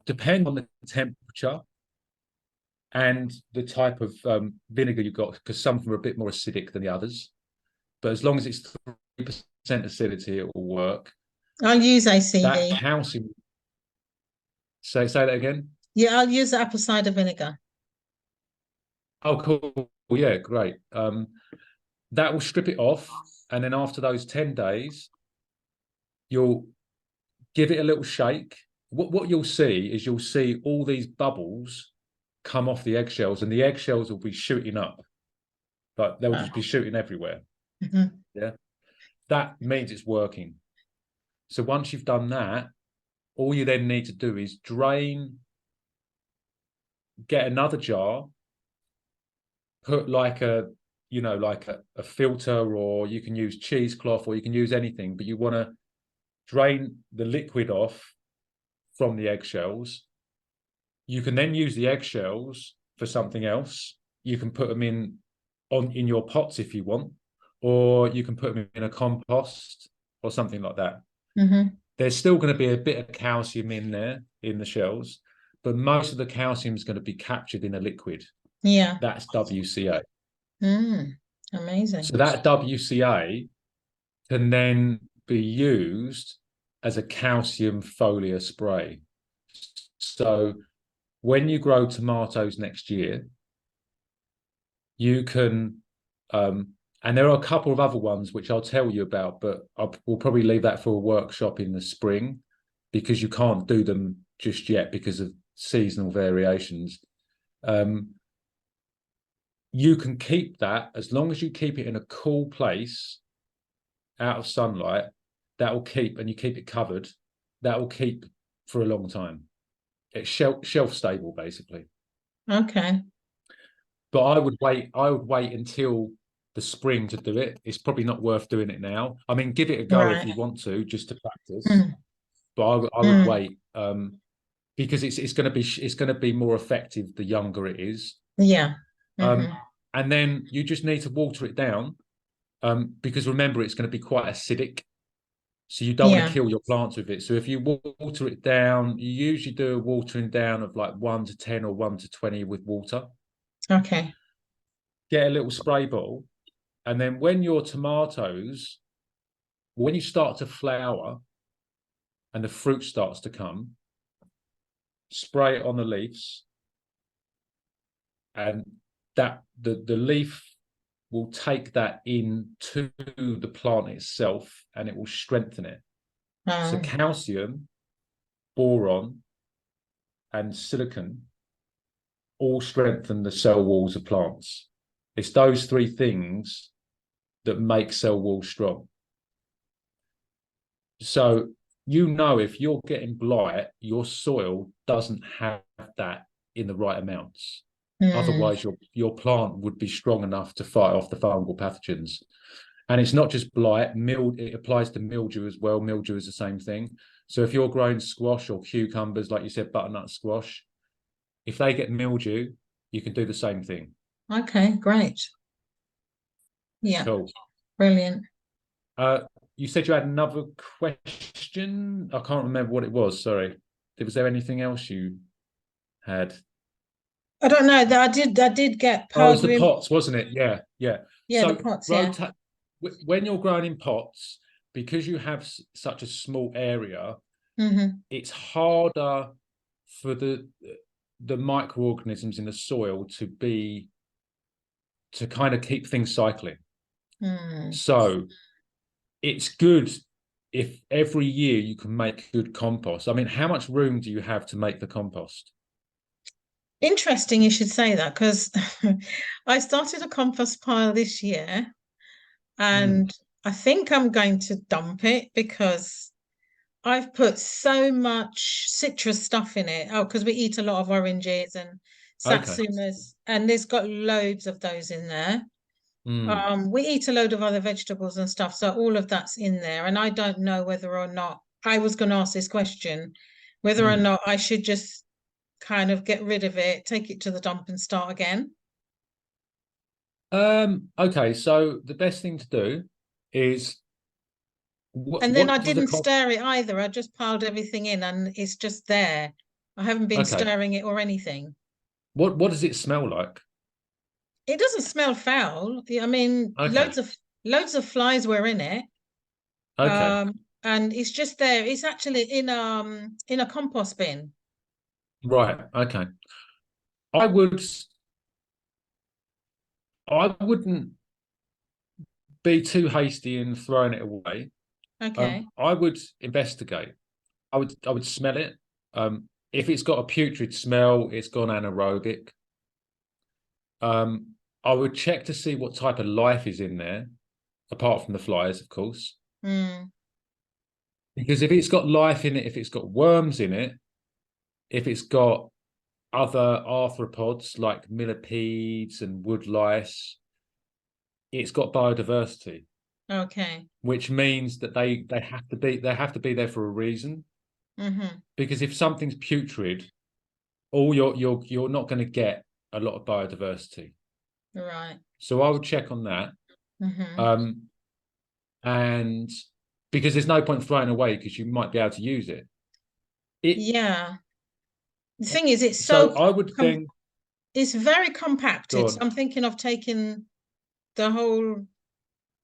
depend on the temperature and the type of vinegar you've got, because some of them are a bit more acidic than the others. But as long as it's 3% acidity, it will work. I'll use ACV. That calcium. Say that again. Yeah, I'll use apple cider vinegar. Oh, cool. Yeah, great. That will strip it off. And then after those 10 days, you'll give it a little shake. What you'll see is you'll see all these bubbles come off the eggshells, and the eggshells will be shooting up. But they'll just be shooting everywhere. Mm-hmm. Yeah. That means it's working. So once you've done that, all you then need to do is drain, get another jar, put like a filter, or you can use cheesecloth, or you can use anything, but you want to drain the liquid off from the eggshells. You can then use the eggshells for something else. You can put them in your pots if you want, or you can put them in a compost or something like that. Mm-hmm. There's still going to be a bit of calcium in there in the shells, but most of the calcium is going to be captured in a liquid. Yeah. That's WCA. Amazing. So that WCA can then be used as a calcium foliar spray. So when you grow tomatoes next year, you can, and there are a couple of other ones which I'll tell you about, but we'll probably leave that for a workshop in the spring, because you can't do them just yet because of seasonal variations. You can keep that as long as you keep it in a cool place out of sunlight. That will keep, and you keep it covered. that will keep for a long time. It's shelf stable, basically. Okay. But I would wait until the spring to do it. It's probably not worth doing it now. I mean, give it a go if Right. you want to, just to practice. Mm. But I would wait, because it's going to be more effective the younger it is. Yeah. And then you just need to water it down, because remember, it's going to be quite acidic. So you don't want to Yeah. kill your plants with it. So if you water it down, you usually do a watering down of like 1 to 10 or 1 to 20 with water. Okay. Get a little spray bottle. And then when your tomatoes, when you start to flower and the fruit starts to come, spray it on the leaves. And that the leaf will take that into the plant itself and it will strengthen it. So calcium, boron, and silicon all strengthen the cell walls of plants. It's those three things that make cell walls strong. So, if you're getting blight, your soil doesn't have that in the right amounts. Otherwise, your plant would be strong enough to fight off the fungal pathogens. And it's not just blight, it applies to mildew as well. Mildew is the same thing. So if you're growing squash or cucumbers, like you said, butternut squash, if they get mildew, you can do the same thing. Okay, great. Yeah, Cool. brilliant. You said you had another question. I can't remember what it was. Sorry. Was there anything else you had? I don't know that I did get Oh, it was the powdery. pots, wasn't it? Yeah, yeah. Yeah, So the pots, yeah. when you're growing in pots, because you have such a small area, it's harder for the microorganisms in the soil to kind of keep things cycling. So it's good if every year you can make good compost. I mean, how much room do you have to make the compost? Interesting you should say that, because I started a compost pile this year and I think I'm going to dump it because I've put so much citrus stuff in it. Oh, because we eat a lot of oranges and satsumas, and there's got loads of those in there. We eat a load of other vegetables and stuff, so all of that's in there. And I don't know whether or not I was going to ask this question, whether or not I should just kind of get rid of it, take it to the dump and start again. Okay, so the best thing to do is And then I what does didn't stir it either. I just piled everything in and it's just there. I haven't been stirring it or anything. What does it smell like? It doesn't smell foul. I mean, loads of flies were in it. Okay. And it's just there. It's actually in a compost bin. Right. Okay. I wouldn't be too hasty in throwing it away. Okay. I would investigate. I would smell it. If it's got a putrid smell, it's gone anaerobic. I would check to see what type of life is in there, apart from the flies, of course. Because if it's got life in it, if it's got worms in it, if it's got other arthropods like millipedes and wood lice, it's got biodiversity. Okay. Which means that they have to be there for a reason. Because if something's putrid, you're not going to get a lot of biodiversity. Right. So I would check on that. And because there's no point throwing away because you might be able to use it. Yeah. The thing is, it's so I would think it's very compacted. So I'm thinking of taking the whole.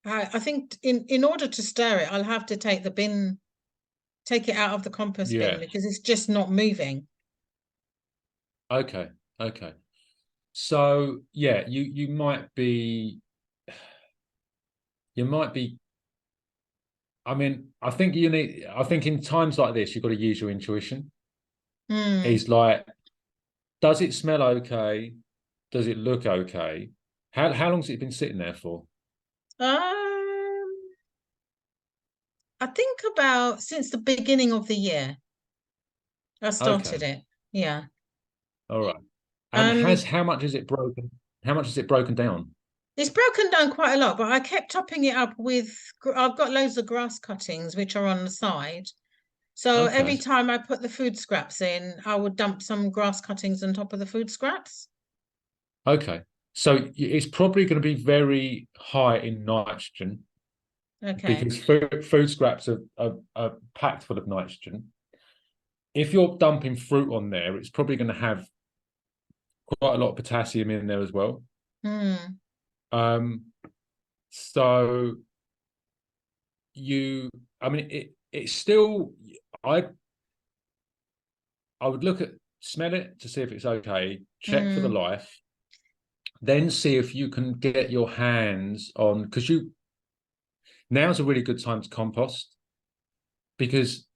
I think in order to stir it, I'll have to take it out of the compost bin because it's just not moving. Okay. So yeah, you might be. I mean, I think in times like this, you've got to use your intuition. It's like, does it smell okay? Does it look okay? How long's it been sitting there for? I think about since the beginning of the year, I started Okay, it. Yeah. all right. And And how much is it broken? How much is it broken down? it's broken down quite a lot, but I kept topping it up with, I've got loads of grass cuttings, which are on the side. So every Okay, time I put the food scraps in, I would dump some grass cuttings on top of the food scraps. okay. So it's probably going to be very high in nitrogen Okay. because food scraps are packed full of nitrogen. If you're dumping fruit on there, it's probably going to have quite a lot of potassium in there as well. Hmm. Um, so I mean, it's still, I I would smell it to see if it's okay, check for the Hmm. life, then see if you can get your hands on, because now's a really good time to compost because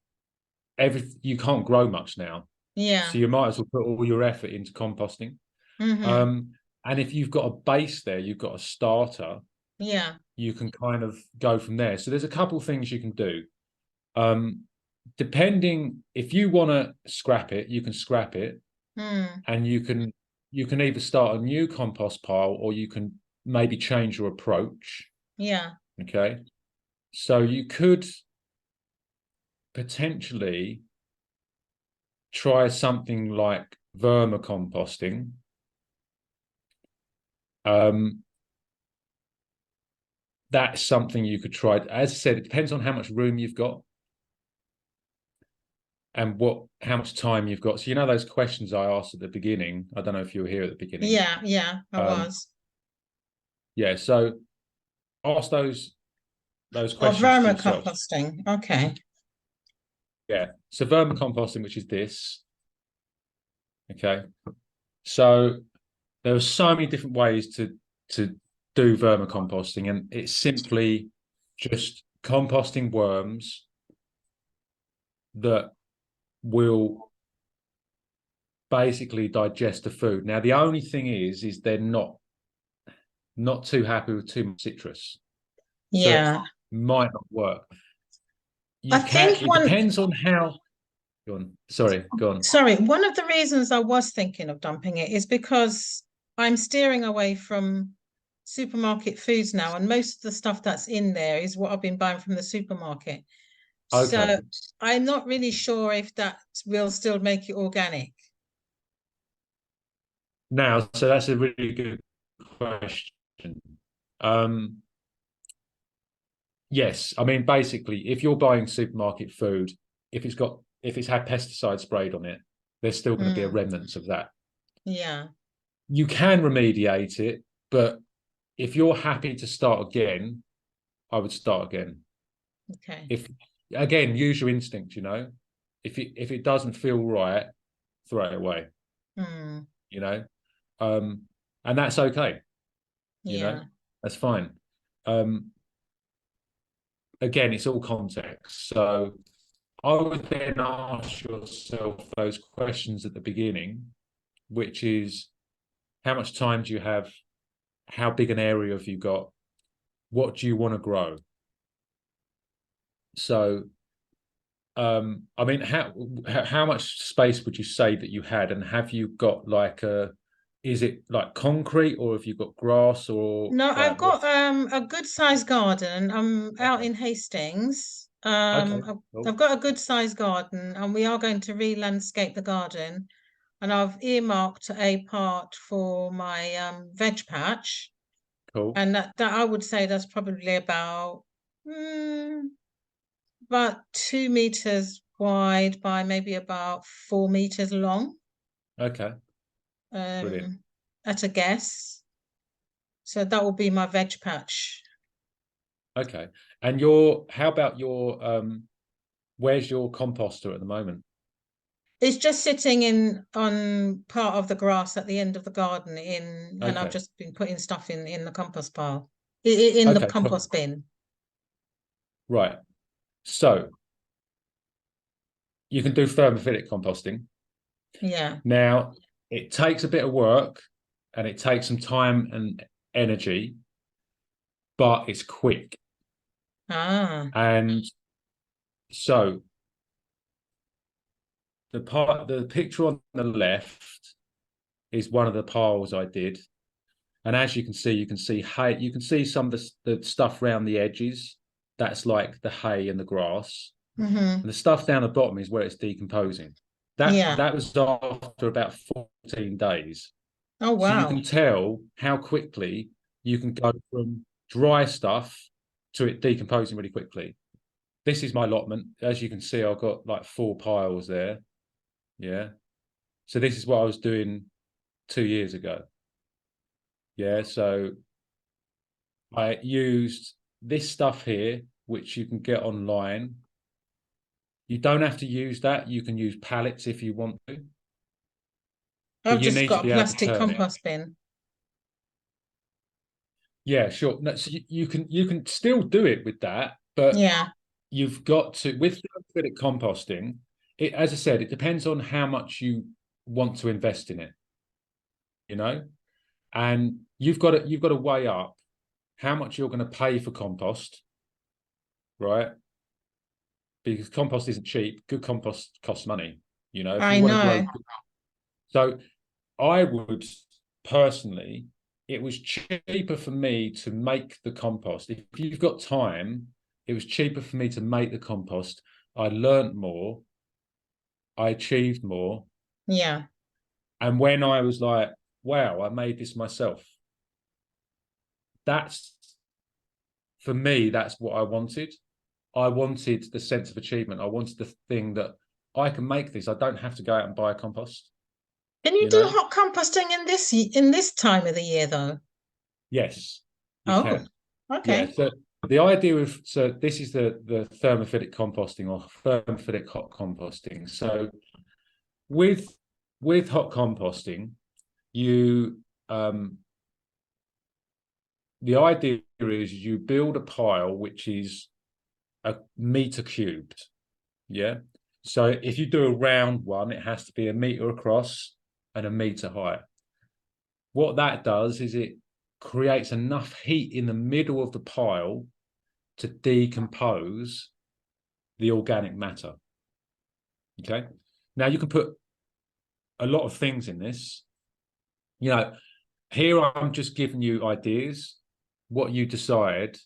you can't grow much now. Yeah. So you might as well put all your effort into composting. Hmm. Um, and if you've got a base there, you've got a starter, Yeah. you can kind of go from there. So there's a couple of things you can do. Um, Depending if you want to scrap it, you can scrap it, Hmm. and you can either start a new compost pile or you can maybe change your approach. Yeah. Okay, so you could potentially try something like vermicomposting. Um, that's something you could try. As I said, it depends on how much room you've got and how much time you've got. So you know those questions I asked at the beginning. I don't know if you were here at the beginning. Yeah. Yeah. I Um, was. yeah, so ask those Oh, questions to yourself. vermicomposting. Okay. Yeah. So vermicomposting, which is this. Okay. So there are so many different ways to do vermicomposting, and it's simply just composting worms that will basically digest the food. Now, the only thing is they're not too happy with too much citrus, so it Yeah. might not work. I You can. think It depends on how. Go on. Sorry. Go on. sorry, one of the reasons I was thinking of dumping it is because I'm steering away from supermarket foods now, and most of the stuff that's in there is what I've been buying from the supermarket. Okay. So I'm not really sure if that will still make it organic. Now, so that's a really good question. Um, yes, I mean basically, if you're buying supermarket food, if it's had pesticide sprayed on it, there's still going to be a Mm, remnants of that. yeah. You can remediate it, but if you're happy to start again, I would start again. Okay. If again, use your instinct, if it doesn't feel right, throw it away, Mm, you know. Um, and that's okay, you know, yeah. that's fine. Um, Again, it's all context. So I would then ask yourself those questions at the beginning, which is how much time do you have? How big an area have you got? What do you want to grow? So, I mean, how much space would you say that you had, and have you got is it like concrete, or have you got grass, or No, I've like got what's a good sized garden. I'm out okay? in Hastings. Okay, cool, I've got a good sized garden, and we are going to re-landscape the garden. And I've earmarked a part for my veg patch, cool. and that I would say that's probably about 2 meters wide by maybe about 4 meters long, Okay, brilliant. um, at a guess. So that will be my veg patch. Okay, and how about where's your composter at the moment? It's just sitting in on part of the grass at the end of the garden and I've Okay, just been putting stuff in the compost pile, in the okay, cool. compost bin. Right. So you can do thermophilic composting. Yeah. Now, it takes a bit of work and it takes some time and energy, but it's quick. Ah, And So the picture on the left is one of the piles I did. And as you can see hay, you can see some of the stuff around the edges. That's like the hay and the grass. Mm-hmm. And the stuff down the bottom is where it's decomposing. That was after about 14 days. Oh, So you wow. can tell how quickly you can go from dry stuff to it decomposing really quickly. This is my allotment. As you can see, I've got like 4 piles there. Yeah. So this is what I was doing 2 years ago. Yeah. So I used this stuff here, which you can get online. You don't have to use that. You can use pallets if you want to. But I've you just need to got a be able to plastic turn it. compost bin. Yeah, sure. No, so you can still do it with that, but Yeah. you've got to, with thermophilic composting, it, as I said, it depends on how much you want to invest in it, you know, and you've got to weigh up how much you're going to pay for compost, right? Because compost isn't cheap. Good compost costs money, you know, if I you want to know. grow. So I would personally, it was cheaper for me to make the compost. If you've got time, it was cheaper for me to make the compost. I learned more, I achieved more. Yeah. And when I was like, wow, I made this myself, that's, for me, that's what I wanted. I wanted the sense of achievement. I wanted the thing that I can make this. I don't have to go out and buy a compost, Can you you do know? hot composting in this time of the year though? Yes, you Oh, can. Yeah, okay. so the idea of, so this is the thermophilic composting or thermophilic hot composting. So with hot composting, you the idea is you build a pile which is a meter cubed. Yeah. So if you do a round one, it has to be a meter across and a meter high. What that does is it creates enough heat in the middle of the pile to decompose the organic matter. Okay. Now you can put a lot of things in this. You know, here I'm just giving you ideas. What you decide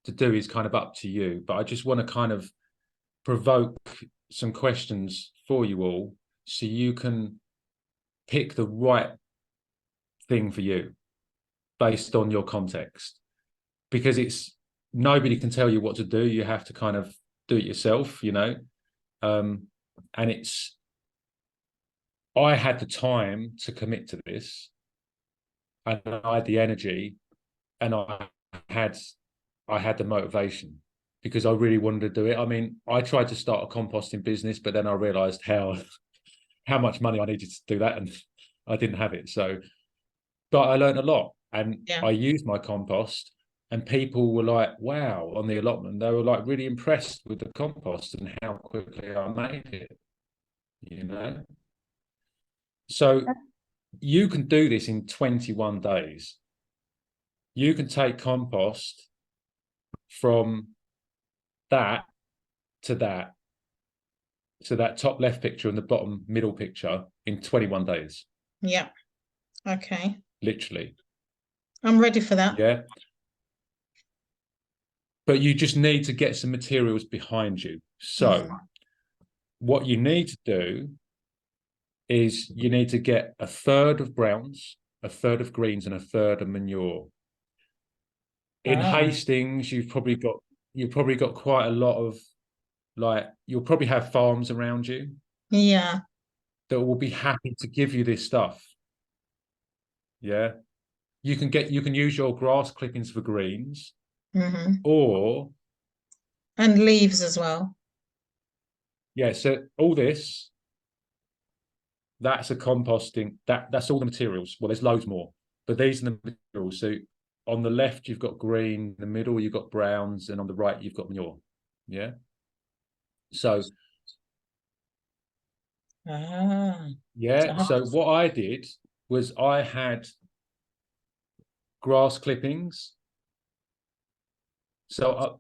to do is kind of up to you. But I just want to kind of provoke some questions for you all so you can pick the right thing for you based on your context. Because it's nobody can tell you what to do. You have to kind of do it yourself, you know. And it's, I had the time to commit to this, and I had the energy, and had I had the motivation because I really wanted to do it. I mean, I tried to start a composting business, but then I realized how much money I needed to do that, and I didn't have it. So, but I learned a lot, and Yeah. I used my compost, and people were like, wow, on the allotment, they were like really impressed with the compost and how quickly I made it, you know. So you can do this in 21 days. You can take compost from that to that, so that top left picture and the bottom middle picture in 21 days. Yeah. Okay. Literally. I'm ready for that. Yeah. But you just need to get some materials behind you. So what you need to do is you need to get a third of browns, a third of greens, and a third of manure. In Hastings, you've probably got quite a lot of, like, you'll probably have farms around you. Yeah. That will be happy to give you this stuff. Yeah. You can use your grass clippings for greens, or and leaves as well. Yeah, so all this, that's a composting, that's all the materials. Well, there's loads more, but these are the materials. So on the left, you've got green, in the middle, you've got browns, and on the right, you've got manure. Yeah. So yeah, so what I did was I had grass clippings. So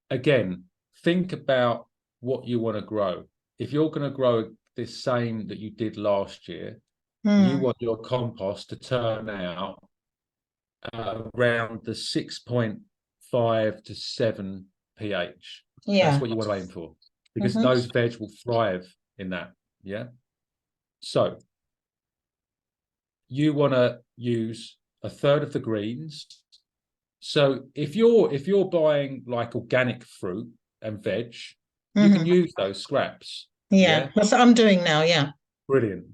again, think about what you want to grow. If you're going to grow this same that you did last year, you want your compost to turn out around the 6.5 to 7 pH. Yeah. That's what you want to aim for, because those veg will thrive in that. Yeah. So you want to use a third of the greens. So if you're buying like organic fruit and veg, you can use those scraps. Yeah, that's what I'm doing now. Yeah. Brilliant.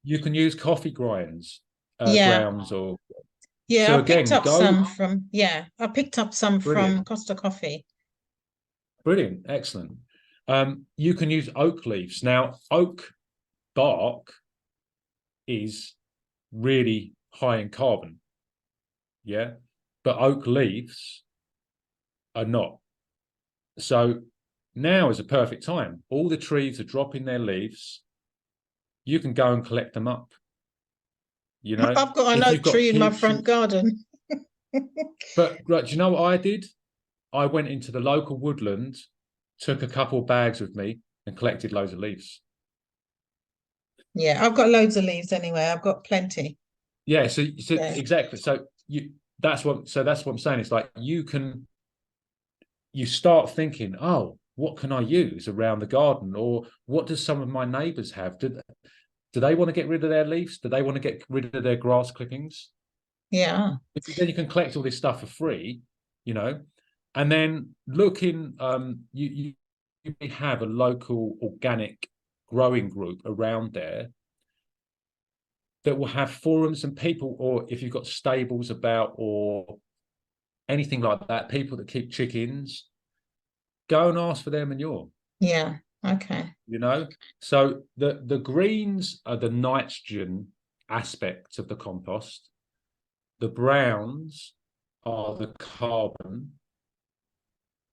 You can use coffee grounds, or yeah. so I picked again, up some from I picked up some from Costa Coffee. Brilliant, excellent. You can use oak leaves. Now, oak bark is really high in carbon, yeah, but oak leaves are not. So now is a perfect time. All the trees are dropping their leaves. You can go and collect them up. You know, I've got an oak tree in my front garden. But do you know what I did? I went into the local woodland, took a couple of bags with me, and collected loads of leaves. Yeah, I've got loads of leaves anyway. I've got plenty. Yeah, so exactly. So that's what I'm saying. It's like you start thinking, oh, what can I use around the garden, or what does some of my neighbours have? Do they want to get rid of their leaves? Do they want to get rid of their grass clippings? Yeah. Because then you can collect all this stuff for free, you know, and then you may have a local organic growing group around there that will have forums and people, or if you've got stables about or anything like that, people that keep chickens, go and ask for their manure. Yeah. Okay. You know, so the greens are the nitrogen aspect of the compost. The browns are the carbon,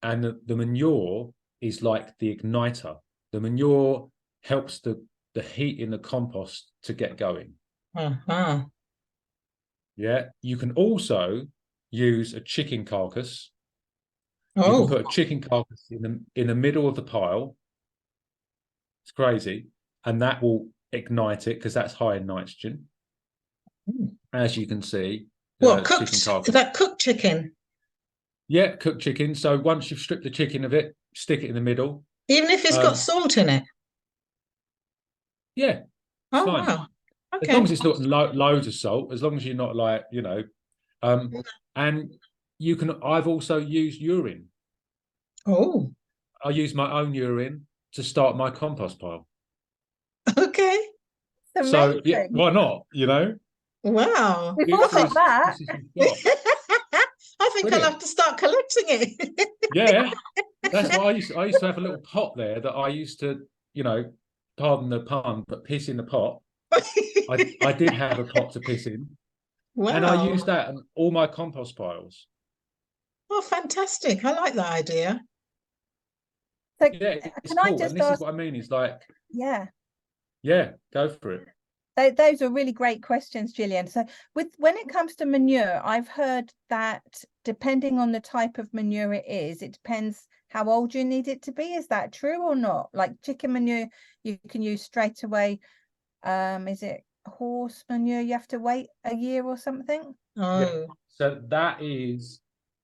and the manure is like the igniter. The manure helps the heat in the compost to get going. Yeah, you can also use a chicken carcass. You can put a chicken carcass in the middle of the pile. It's crazy, and that will ignite it because that's high in nitrogen. As you can see, what cooked? Chicken carcass. Is that cooked chicken? Yeah, cooked chicken. So once you've stripped the chicken of it, stick it in the middle. Even if it's got salt in it? Yeah. Oh, fine. wow. Okay. As long as it's not loads of salt, as long as you're not like, and you can, I've also used urine. Oh. I use my own urine to start my compost pile. Okay. So yeah, why not, Wow. Before that. I think I'll have to start collecting it. Yeah. That's why I used to have a little pot there that I used to, pardon the pun, but piss in the pot. I did have a pot to piss in. Wow. And I used that on all my compost piles. Oh, fantastic. I like that idea. So yeah, it's cool. And this is what I mean. It's like, yeah, go for it. Those are really great questions, Gillian. So when it comes to manure, I've heard that depending on the type of manure it is, it depends how old you need it to be. Is that true or not? Like chicken manure, you can use straight away. Is it horse manure? You have to wait a year or something? Oh. Yeah. So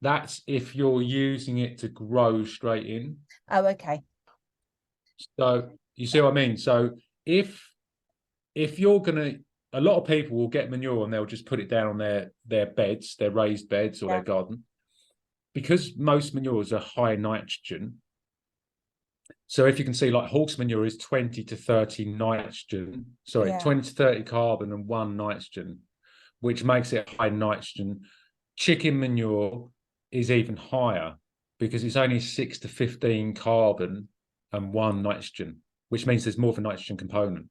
that's if you're using it to grow straight in. Oh, okay. So you see what I mean? So if you're a lot of people will get manure and they'll just put it down on their beds, their raised beds or their garden, because most manures are high nitrogen. So if you can see, like horse manure is 20 to 30 nitrogen, 20 to 30 carbon and 1 nitrogen, which makes it high nitrogen. Chicken manure is even higher because it's only 6 to 15 carbon and 1 nitrogen, which means there's more of a nitrogen component.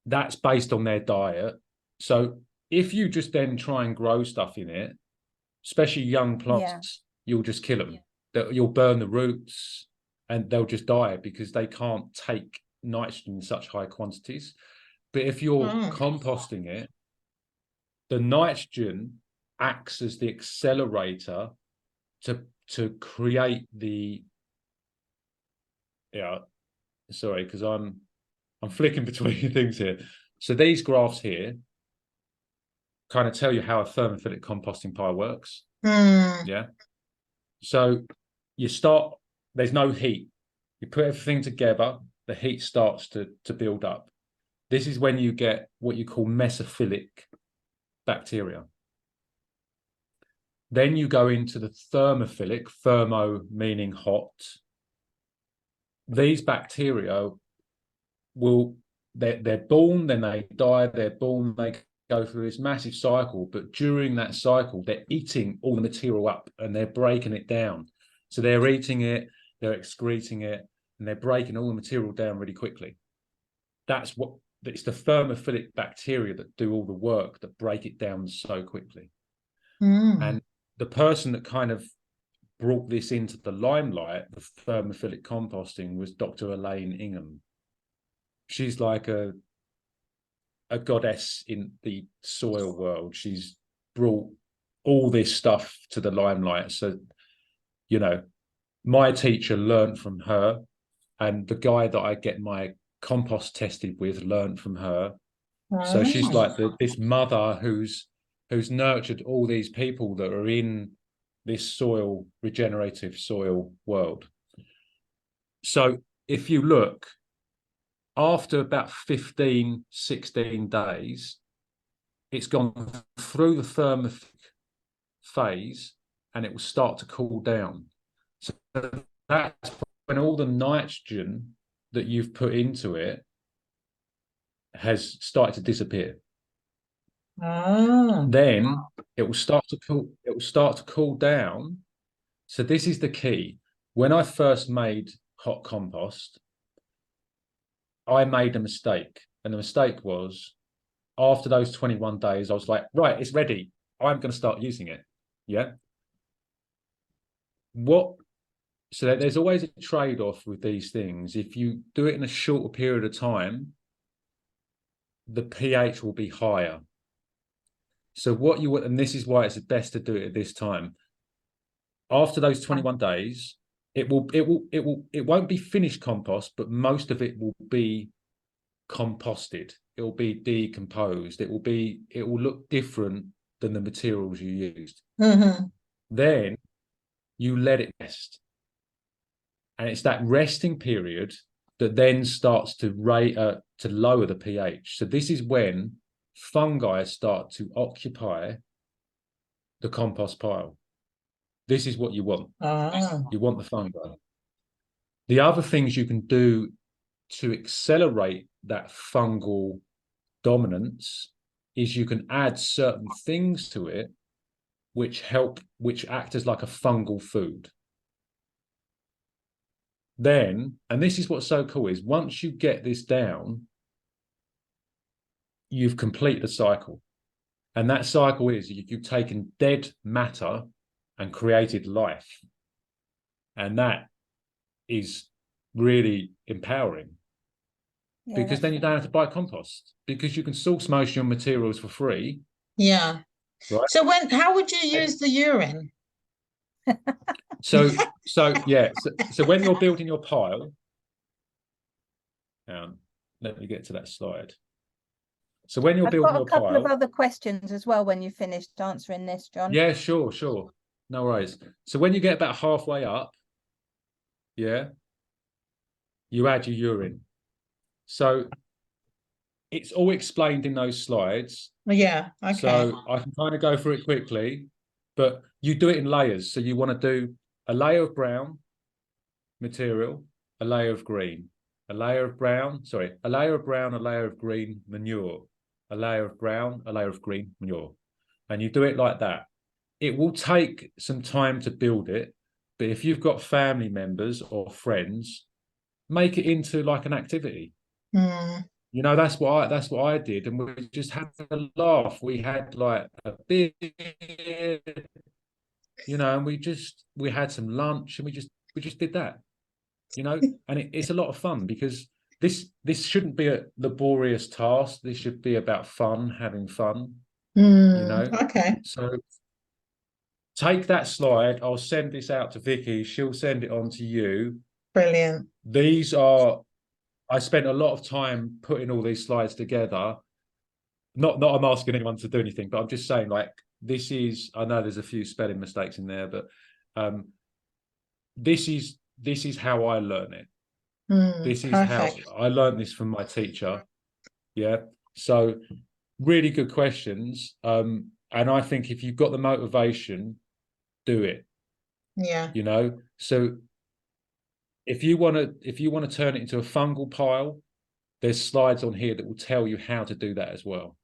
That's based on their diet. So if you just then try and grow stuff in it, especially young plants, you'll just kill them. You'll burn the roots and they'll just die because they can't take nitrogen in such high quantities. But if you're composting it, the nitrogen acts as the accelerator to create the yeah, sorry, because I'm flicking between things here. So these graphs here kind of tell you how a thermophilic composting pile works. Yeah. So you start, there's no heat. You put everything together, the heat starts to build up. This is when you get what you call mesophilic bacteria. Then you go into the thermophilic, thermo meaning hot. These bacteria they're born, then they die, they're born, they go through this massive cycle, but during that cycle, they're eating all the material up and they're breaking it down. So they're eating it, they're excreting it, and they're breaking all the material down really quickly. It's the thermophilic bacteria that do all the work, that break it down so quickly. And the person that kind of brought this into the limelight, the thermophilic composting, was Dr. Elaine Ingham. She's like a goddess in the soil world. She's brought all this stuff to the limelight. So, you know, my teacher learned from her, and the guy that I get my compost tested with learned from her. So she's like this mother who's nurtured all these people that are in this soil, regenerative soil world. So if you look, after about 15, 16 days, it's gone through the thermic phase and it will start to cool down. So that's when all the nitrogen that you've put into it has started to disappear. Then it will start to cool down. So this is the key. When I first made hot compost, I made a mistake. And the mistake was, after those 21 days, I was like, right, it's ready. I'm going to start using it. Yeah. So there's always a trade-off with these things. If you do it in a shorter period of time, the pH will be higher. So what you want, and this is why it's best to do it at this time. After those 21 days, it won't be finished compost, but most of it will be composted. It will be decomposed. It will look different than the materials you used. Then you let it rest. And it's that resting period that then starts to lower the pH. So this is when fungi start to occupy the compost pile. This is what you want. You want the fungi. The other things you can do to accelerate that fungal dominance is you can add certain things to it which act as like a fungal food. Then, and this is what's so cool, is once you get this down, you've completed the cycle. And that cycle is you've taken dead matter and created life. And that is really empowering. Yeah, because then you don't have to buy compost, because you can source most of your materials for free. Yeah. Right. So how would you use the urine? So when you're building your pile, let me get to that slide. So when you're building your pile, I've got a couple of other questions as well when you finished answering this, John. Yeah, sure. No worries. So when you get about halfway up, yeah, you add your urine. So it's all explained in those slides. Yeah, okay. So I can kind of go through it quickly, but you do it in layers. So you want to do a layer of brown material, a layer of green, a layer of brown, a layer of green manure, a layer of brown, a layer of green manure. And you do it like that. It will take some time to build it, but if you've got family members or friends, make it into like an activity. You know, that's what I did, and we just had a laugh. We had like a beer, you know, and we had some lunch, and we just did that, you know. And it's a lot of fun, because this shouldn't be a laborious task. This should be about fun, having fun, you know. Okay. So take that slide. I'll send this out to Vicky. She'll send it on to you. Brilliant. These are, I spent a lot of time putting all these slides together. Not I'm asking anyone to do anything, but I'm just saying, like, this is, I know there's a few spelling mistakes in there, but this is how I learn it. This is Perfect. how I learned this from my teacher. Yeah. So really good questions. And I think if you've got the motivation, do it. Yeah. You know, so if you want to turn it into a fungal pile, there's slides on here that will tell you how to do that as well.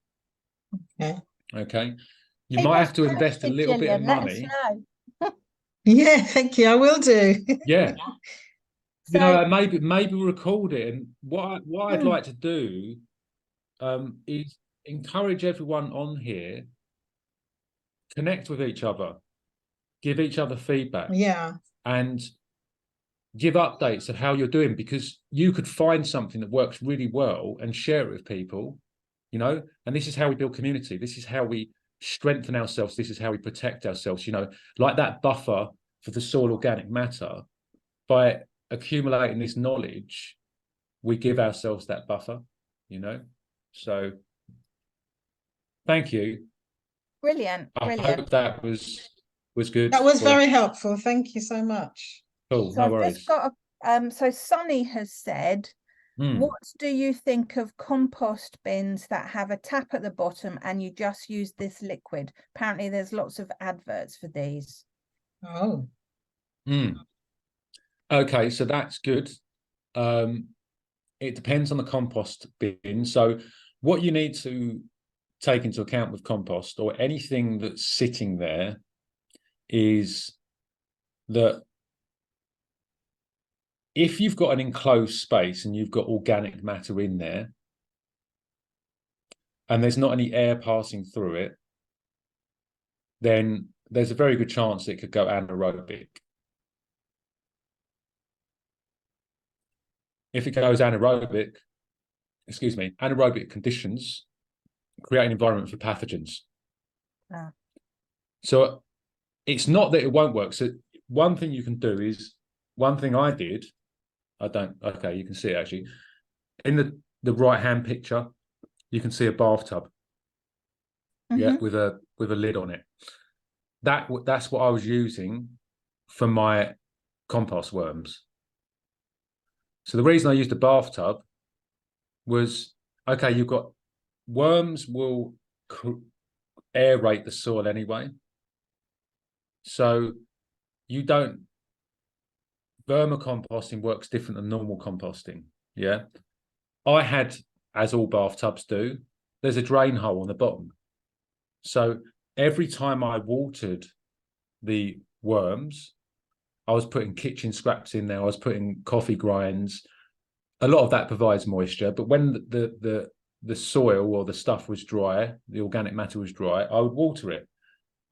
Okay. Okay. You Keep might us have to invest a posted, little bit of Gillian. Let us money. know. Yeah, thank you. I will do. Yeah. You So, know, maybe record it. And what I'd like to do is encourage everyone on here, connect with each other, give each other feedback, Yeah. and give updates of how you're doing, because you could find something that works really well and share it with people, you know. And this is how we build community. This is how we strengthen ourselves. This is how we protect ourselves, you know, like that buffer for the soil organic matter. By accumulating this knowledge, we give ourselves that buffer, you know. So thank you. brilliant. I hope that was good. That was very helpful. Thank you so much. Cool. So No I've worries. just got so Sunny has said, what do you think of compost bins that have a tap at the bottom and you just use this liquid? Apparently there's lots of adverts for these. Oh. Okay, so that's good. It depends on the compost bin. So what you need to take into account with compost or anything that's sitting there is that if you've got an enclosed space and you've got organic matter in there and there's not any air passing through it, then there's a very good chance it could go anaerobic. If it goes anaerobic, anaerobic conditions create an environment for pathogens. So it's not that it won't work. So one thing you can do is, one thing I did, okay, you can see it actually. In the right-hand picture, you can see a bathtub. Yeah, with a lid on it. That's what I was using for my compost worms. So the reason I used a bathtub was, okay, you've got worms will aerate the soil anyway. So vermicomposting works different than normal composting. Yeah. I had, as all bathtubs do, there's a drain hole on the bottom. So every time I watered the worms, I was putting kitchen scraps in there. I was putting coffee grinds. A lot of that provides moisture. But when the soil or the stuff was dry, the organic matter was dry, I would water it.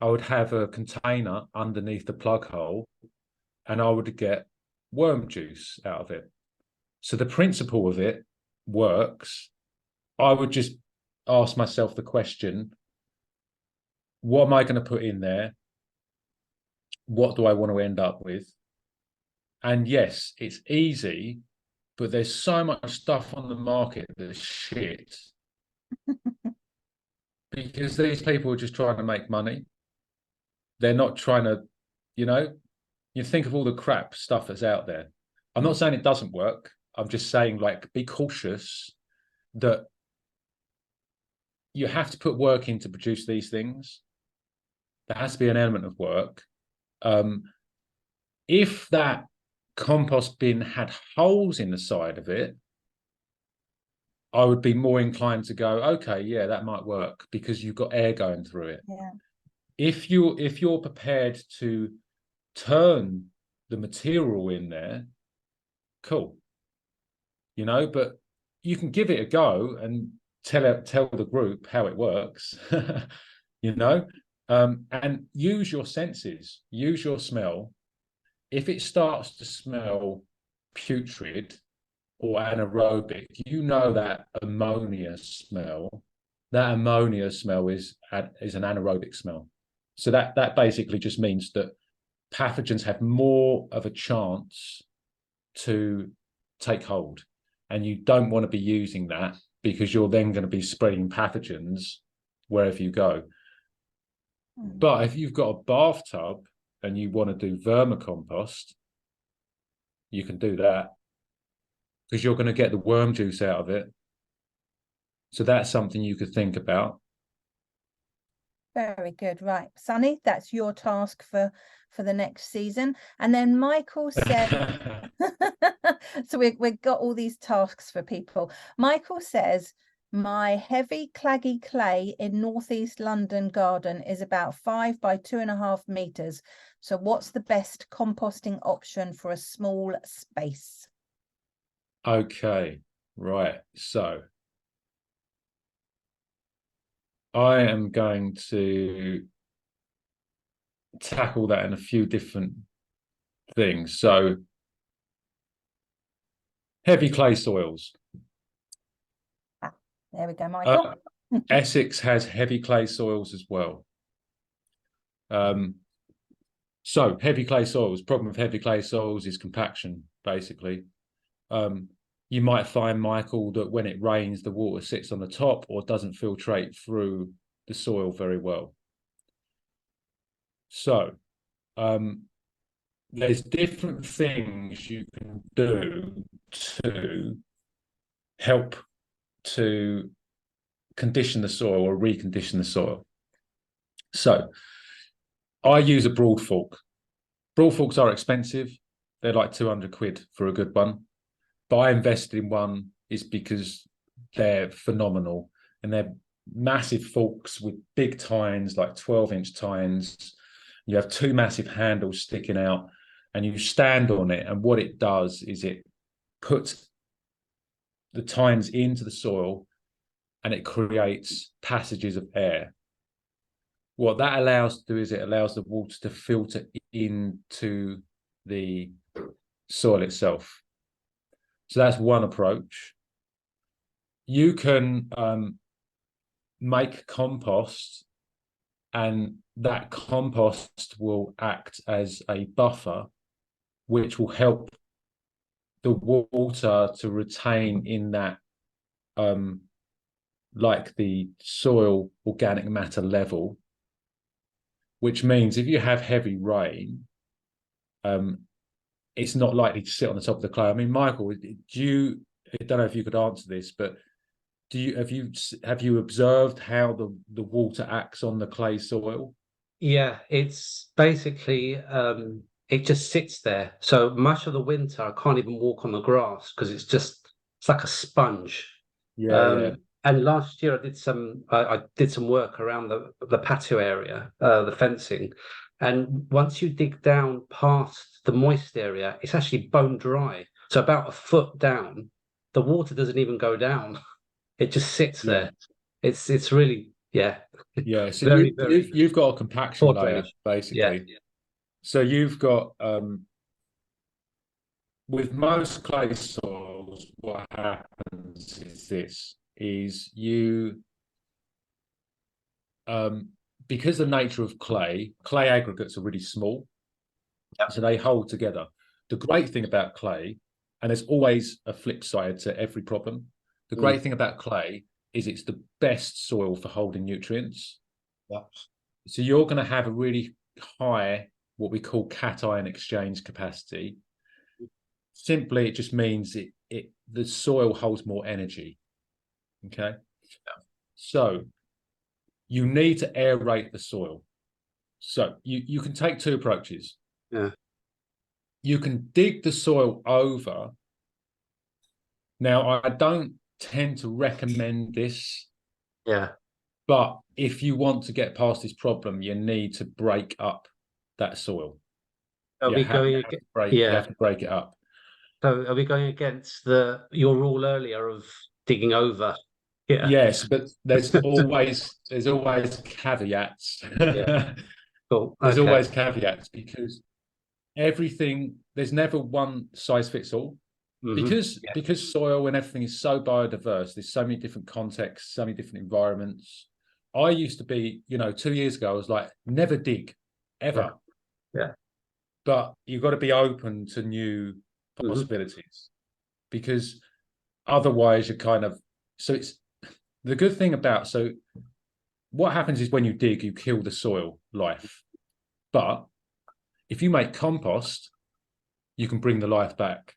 I would have a container underneath the plug hole and I would get worm juice out of it. So the principle of it works. I would just ask myself the question, what am I going to put in there? What do I want to end up with? And yes, it's easy, but there's so much stuff on the market that's shit. Because these people are just trying to make money. They're not trying to, you know, you think of all the crap stuff that's out there. I'm not saying it doesn't work. I'm just saying, like, be cautious that you have to put work in to produce these things. There has to be an element of work. If that compost bin had holes in the side of it, I would be more inclined to go, okay, yeah, that might work because you've got air going through it. Yeah. If you're prepared to turn the material in there, cool. You know, but you can give it a go and tell the group how it works. You know, and use your senses, use your smell. If it starts to smell putrid or anaerobic, you know that ammonia smell. That ammonia smell is an anaerobic smell. So that basically just means that pathogens have more of a chance to take hold. And you don't want to be using that, because you're then going to be spreading pathogens wherever you go. But if you've got a bathtub and you want to do vermicompost, you can do that, because you're going to get the worm juice out of it. So that's something you could think about. Very good. Right, Sonny, that's your task for the next season. And then Michael said, so we've got all these tasks for people. Michael says, my heavy claggy clay in northeast London garden is about 5 by 2.5 meters. So what's the best composting option for a small space? Okay, right. So I am going to tackle that in a few different things. So heavy clay soils. There we go, Michael. Essex has heavy clay soils as well. So heavy clay soils, problem with heavy clay soils is compaction, basically. You might find, Michael, that when it rains, the water sits on the top or doesn't filtrate through the soil very well. So there's different things you can do to help to condition the soil or recondition the soil. So I use a broad fork. Broad forks are expensive. They're like 200 quid for a good one. But I invested in one is because they're phenomenal, and they're massive forks with big tines, like 12-inch tines. You have 2 massive handles sticking out, and you stand on it, and what it does is it puts the tines into the soil and it creates passages of air. What that allows to do is it allows the water to filter into the soil itself. So that's one approach. You can make compost, and that compost will act as a buffer, which will help the water to retain in that, like the soil organic matter level, which means if you have heavy rain, it's not likely to sit on the top of the clay. I mean, Michael, I don't know if you could answer this, but have you observed how the water acts on the clay soil? Yeah, it's basically it just sits there. So much of the winter I can't even walk on the grass because it's like a sponge. Yeah. And last year I did some work around the patio area, the fencing. And once you dig down past the moist area, it's actually bone dry. So about a foot down, the water doesn't even go down. It just sits there. It's really, yeah. Yeah. So very, you've got a compaction layer, basically. Yeah. So you've got with most clay soils, what happens is this is you because the nature of clay aggregates are really small, so they hold together. The great thing about clay, and there's always a flip side to every problem, the great thing about clay is it's the best soil for holding nutrients. So you're going to have a really high, what we call cation exchange capacity. Simply, it just means the soil holds more energy. Okay. So you need to aerate the soil. So you can take 2 approaches. Yeah. You can dig the soil over. Now, I don't tend to recommend this. Yeah. But if you want to get past this problem, you need to break up that soil. You have to break it up. So are we going against your rule earlier of digging over? Yeah. Yes, but there's always caveats. Yeah. Cool. There's always caveats, because there's never one size fits all. Because soil and everything is so biodiverse, there's so many different contexts, so many different environments. I used to be, 2 years ago, I was like, never dig, ever. Yeah. But you've got to be open to new possibilities, because otherwise you're kind of, so it's the good thing about, so what happens is when you dig, you kill the soil life, but if you make compost, you can bring the life back.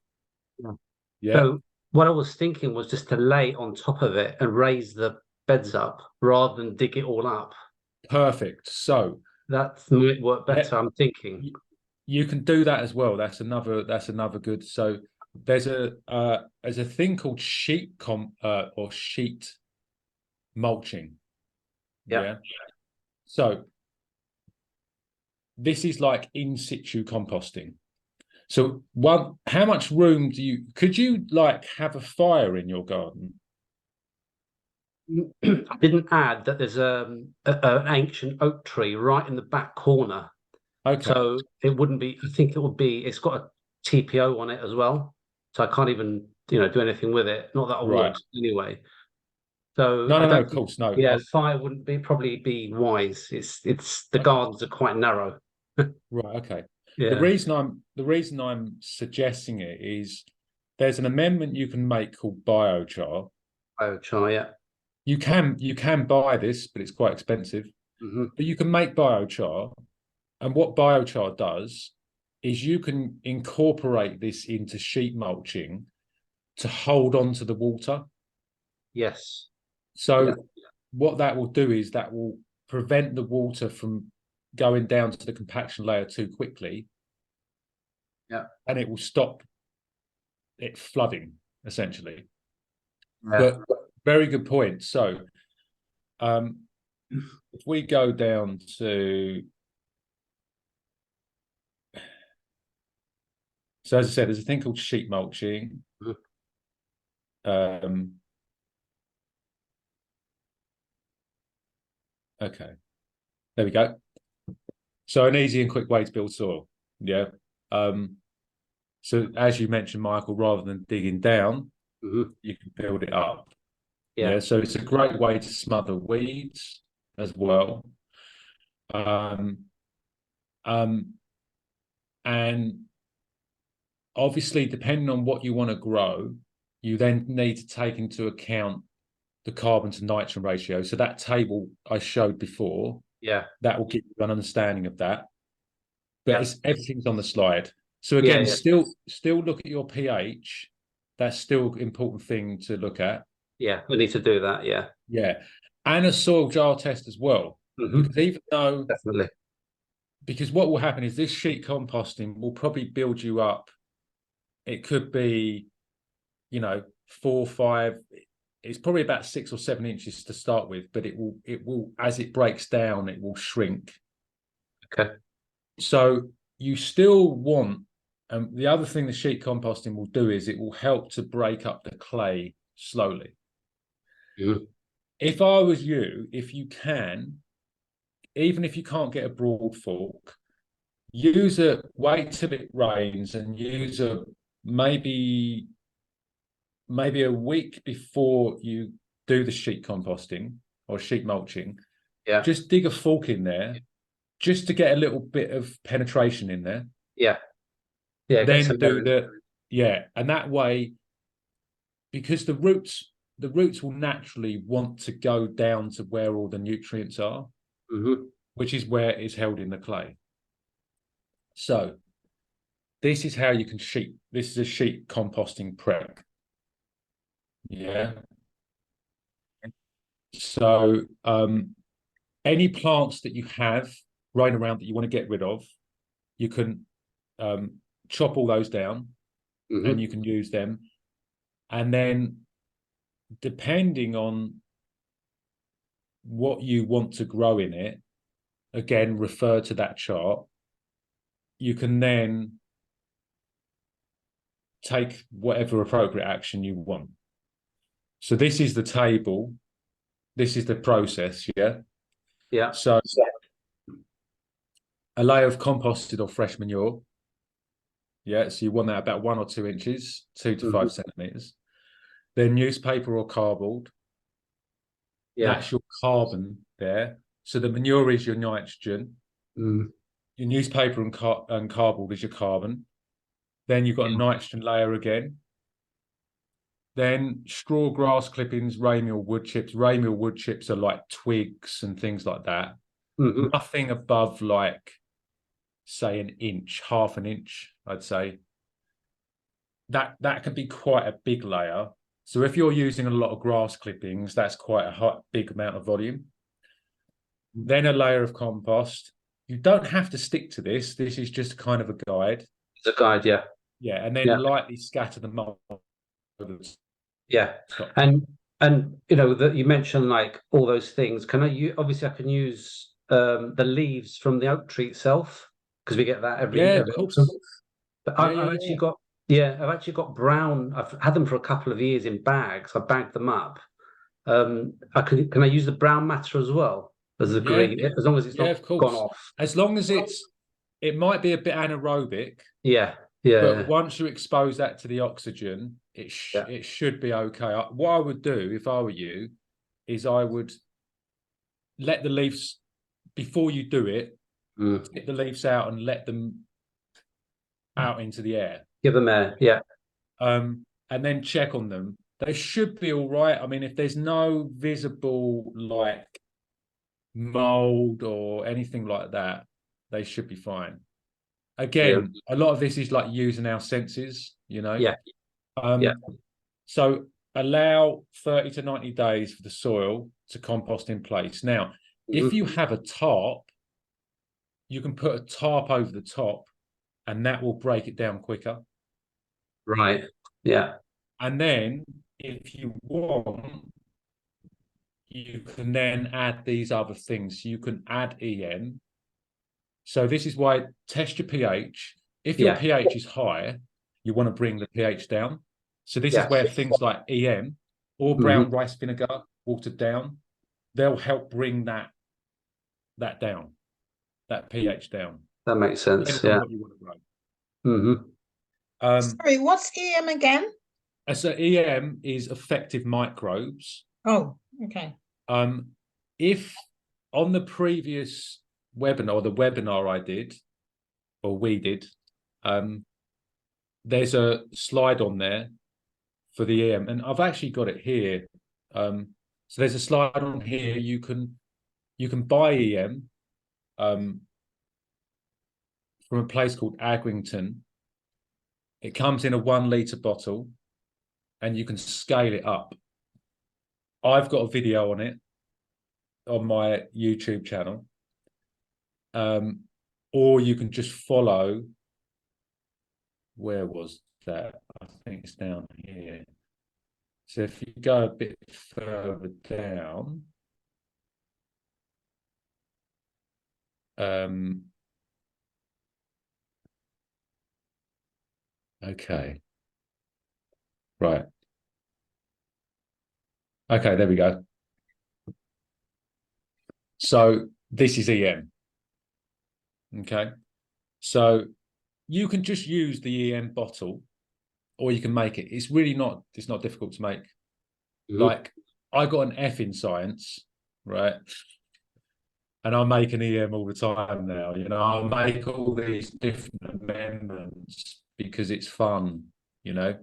Yeah. So what I was thinking was just to lay on top of it and raise the beds up rather than dig it all up. Perfect. So that might work better. I'm thinking you can do that as well. That's another good. So there's a thing called sheet mulching. Yeah. So this is like in situ composting. So how much room could you like have a fire in your garden? I didn't add that there's an ancient oak tree right in the back corner. Okay. So it wouldn't be, I think it's got a TPO on it as well. So I can't even, do anything with it. Not that I would anyway. So no, of course, no. Yeah, fire wouldn't probably be wise. It's the gardens are quite narrow. Right. Okay. Yeah. The reason I'm suggesting it is there's an amendment you can make called biochar. Biochar, yeah. You can buy this, but it's quite expensive. But you can make biochar, and what biochar does is you can incorporate this into sheet mulching to hold on to the water. Yes. So what that will do is that will prevent the water from going down to the compaction layer too quickly. Yeah. And it will stop it flooding, essentially. Yeah. But very good point. So if we go down to, so as I said, there's a thing called sheet mulching. Okay, there we go. So an easy and quick way to build soil. Yeah. So as you mentioned, Michael, rather than digging down, you can build it up. Yeah. So it's a great way to smother weeds as well. And obviously, depending on what you want to grow, you then need to take into account the carbon to nitrogen ratio. So that table I showed before, that will give you an understanding of that. But everything's on the slide. So again, still look at your pH. That's still an important thing to look at. Yeah, we need to do that. Yeah. Yeah. And a soil jar test as well. Because even though definitely, because what will happen is this sheet composting will probably build you up. It could be, 4 or 5. It's probably about 6 or 7 inches to start with, but it will as it breaks down, it will shrink. Okay. So you still want, the other thing the sheet composting will do is it will help to break up the clay slowly. If I was you, if you can, even if you can't get a broad fork, wait till it rains and use maybe a week before you do the sheet composting or sheet mulching. Yeah. Just dig a fork in there just to get a little bit of penetration in there. Yeah. Yeah. Then and that way, because the roots will naturally want to go down to where all the nutrients are, which is where it's held in the clay. So this is how you can this is a sheet composting prep. Yeah. So any plants that you have growing around that you want to get rid of, you can chop all those down and you can use them. And then depending on what you want to grow in it, again, refer to that chart. You can then take whatever appropriate action you want. So this is the table. This is the process, yeah? Yeah. So a layer of composted or fresh manure. Yeah, so you want that about 1 or 2 inches, 2 to 5 centimeters. Then newspaper or cardboard. Yeah. That's your carbon there. So the manure is your nitrogen. Your newspaper and cardboard is your carbon. Then you've got a nitrogen layer again. Then straw, grass clippings, ramial wood chips. Ramial wood chips are like twigs and things like that. Nothing above like, say, an inch, half an inch, I'd say. That can be quite a big layer. So if you're using a lot of grass clippings, that's quite a big amount of volume. Then a layer of compost. You don't have to stick to this. This is just kind of a guide. It's a guide, yeah. Yeah, and then lightly scatter the mold. Yeah, and you know that you mentioned like all those things. Can I obviously I can use the leaves from the oak tree itself, because we get that every of course. autumn. But I've actually got brown. I've had them for a couple of years in bags. I bagged them up. Can I use the brown matter as well as the green, as long as it's not gone off? As long as it might be a bit anaerobic. Yeah. But once you expose that to the oxygen, it should be okay. What I would do if I were you is I would let the leaves, before you do it, get the leaves out and let them out into the air. Give them air, yeah. And then check on them. They should be all right. I mean, if there's no visible like mold or anything like that, they should be fine. Again, a lot of this is like using our senses, you know. So allow 30 to 90 days for the soil to compost in place. Now, if you have a tarp, you can put a tarp over the top and that will break it down quicker. Right. Yeah. And then if you want, you can then add these other things. You can add EM. So this is why test your pH. If your pH is high, you want to bring the pH down. So this is where things like EM or brown rice vinegar, watered down, they'll help bring that down, that pH down. That makes sense. Yeah. What you want to grow. Sorry, what's EM again? So EM is effective microbes. Oh, okay. If on the previous webinar, the webinar I did, or we did, there's a slide on there for the EM, and I've actually got it here. So there's a slide on here. You can buy EM from a place called Agwington. It comes in a 1 litre bottle, and you can scale it up. I've got a video on it on my YouTube channel. Or you can just follow, where was that? I think it's down here. So if you go a bit further down, okay. Right. Okay, there we go. So this is EM. Okay, so you can just use the EM bottle, or you can make it. It's not difficult to make. Like, I got an F in science, right? And I make an EM all the time now. You know, I make all these different amendments because it's fun, you know.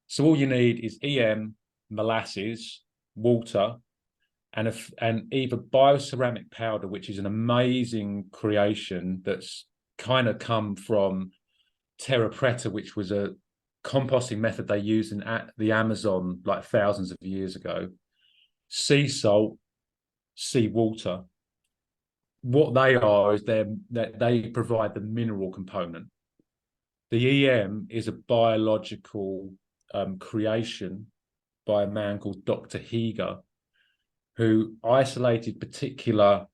So all you need is EM, molasses, water, and either bioceramic powder, which is an amazing creation that's kind of come from terra preta, which was a composting method they used in the Amazon like thousands of years ago. Sea salt, sea water. What they are is that they provide the mineral component. The EM is a biological creation by a man called Dr. Heger, who isolated particular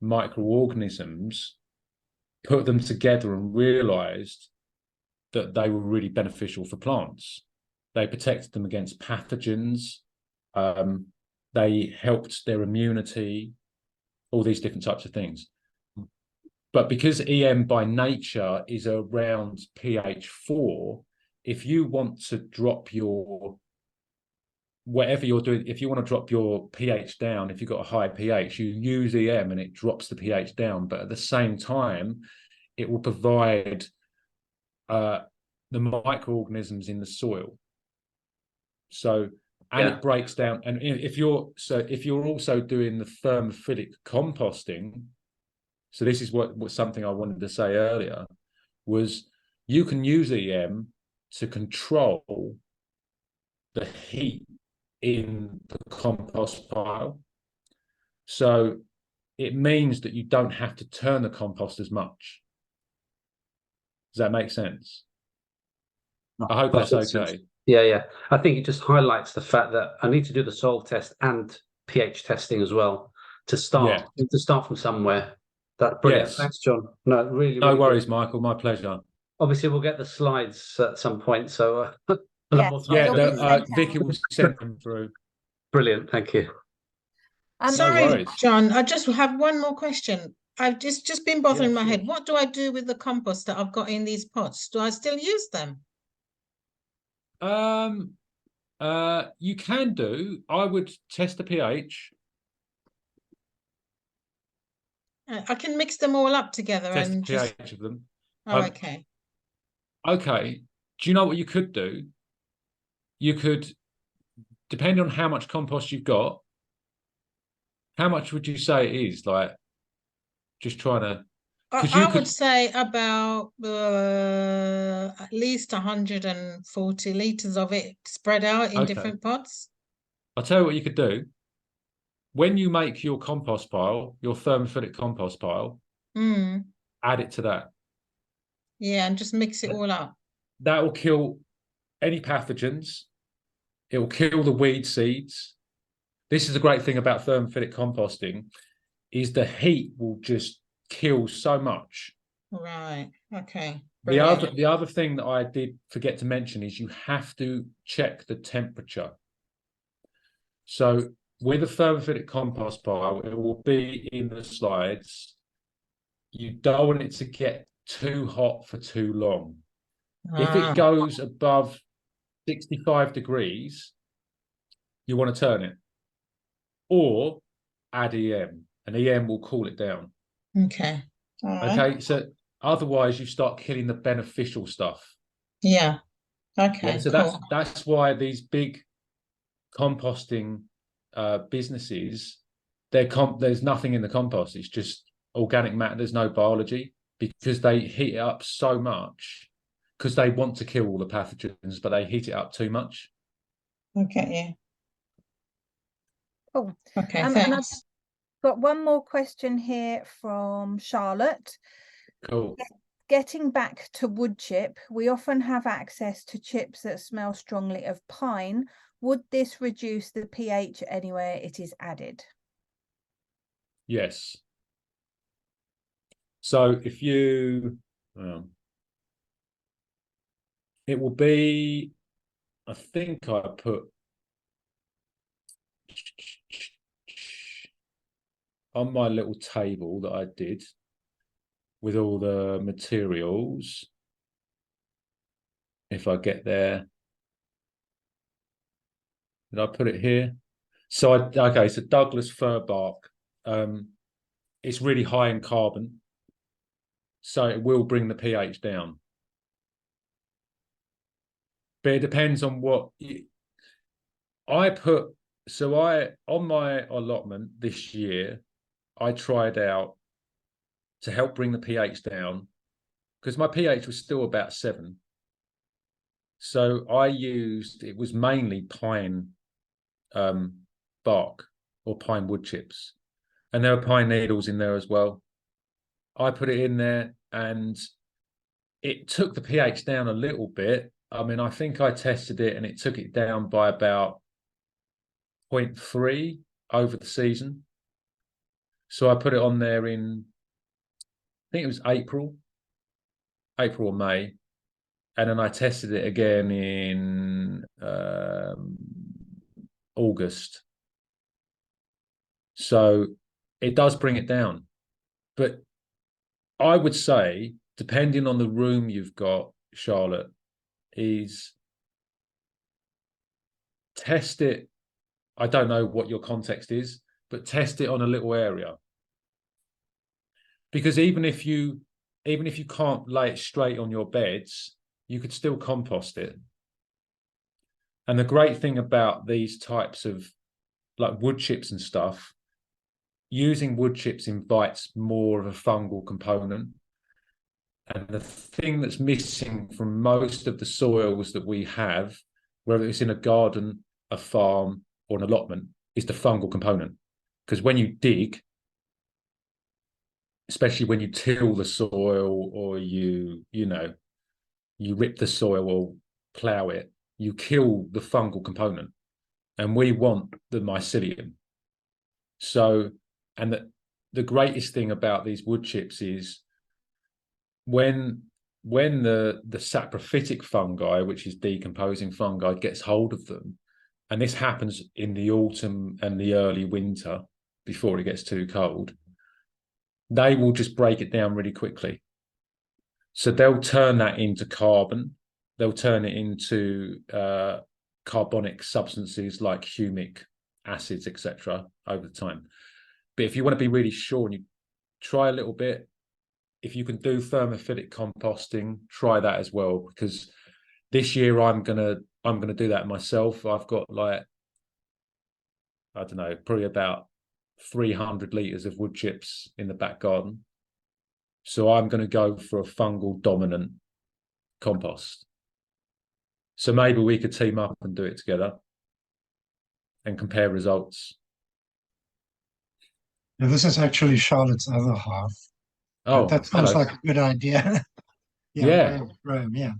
microorganisms, put them together and realized that they were really beneficial for plants. They protected them against pathogens. They helped their immunity, all these different types of things. But because EM by nature is around pH 4, if you want to drop your whatever you're doing, if you want to drop your pH down, if you've got a high pH, you use EM and it drops the pH down. But at the same time, it will provide the microorganisms in the soil. So, and it breaks down. And if you're also doing the thermophilic composting, so this is what something I wanted to say earlier, was you can use EM to control the heat in the compost pile. So it means that you don't have to turn the compost as much. Does that make sense? I hope that's okay. Yeah. I think it just highlights the fact that I need to do the soil test and pH testing as well to start from somewhere. That's brilliant. Yes. Thanks, John. No, really, no really worries, good. Michael. My pleasure. Obviously, we'll get the slides at some point, so Yes, Vicky will send them through. Brilliant, thank you. Sorry, John, I just have one more question. I've just been bothering my head. What do I do with the compost that I've got in these pots? Do I still use them? You can do. I would test the pH. I can mix them all up together Test and the pH of them. okay. Okay. Do you know what you could do? You could, depending on how much compost you've got, how much would you say it is? Like, just trying to. I would say about at least 140 litres of it spread out in different pots. I'll tell you what you could do. When you make your compost pile, your thermophilic compost pile, add it to that. Yeah, and just mix it all up. That will kill any pathogens. It will kill the weed seeds. This is the great thing about thermophilic composting, is the heat will just kill so much. Right. Okay. The other thing that I did forget to mention is you have to check the temperature. So with a thermophilic compost pile, it will be in the slides. You don't want it to get too hot for too long. If it goes above 65 degrees, you want to turn it. Or add EM, and EM will cool it down. Okay. Okay, so otherwise you start killing the beneficial stuff. Yeah. Okay. So cool. that's why these big composting businesses, there's nothing in the compost. It's just organic matter. There's no biology, because they heat it up so much, because they want to kill all the pathogens, but they heat it up too much. Okay. Yeah. Cool. Okay. Thanks. Got one more question here from Charlotte. Cool. Getting back to wood chip, we often have access to chips that smell strongly of pine. Would this reduce the pH anywhere it is added? Yes. So if you, it will be, I think I put on my little table that I did with all the materials, if I get there, did I put it here? So okay, so Douglas fir bark, it's really high in carbon, so it will bring the pH down. But it depends on what I put. So on my allotment this year, I tried out to help bring the pH down, because my pH was still about 7. So it was mainly pine bark or pine wood chips, and there were pine needles in there as well. I put it in there and it took the pH down a little bit. I mean, I think I tested it and it took it down by about 0.3 over the season. So I put it on there in, I think it was April or May. And then I tested it again in August. So it does bring it down. But I would say, depending on the room you've got, Charlotte, is test it. I don't know what your context is, but test it on a little area. Because even if you even if you can't lay it straight on your beds, you could still compost it. And the great thing about these types of like wood chips and stuff, using wood chips invites more of a fungal component. And the thing that's missing from most of the soils that we have, whether it's in a garden, a farm, or an allotment, is the fungal component. Because when you dig, especially when you till the soil or you rip the soil or plow it, you kill the fungal component. And we want the mycelium. So, and the greatest thing about these wood chips is when the saprophytic fungi, which is decomposing fungi, gets hold of them, and this happens in the autumn and the early winter before it gets too cold, they will just break it down really quickly. So they'll turn that into carbon. They'll turn it into carbonic substances like humic acids, etc., over time. But if you want to be really sure and you try a little bit, if you can do thermophilic composting, try that as well, because this year I'm gonna do that myself. I've got like, I don't know, probably about 300 litres of wood chips in the back garden. So I'm going to go for a fungal dominant compost. So maybe we could team up and do it together and compare results. Yeah, this is actually Charlotte's other half. Oh, that sounds hello. like a good idea. Yeah. Rome, yeah.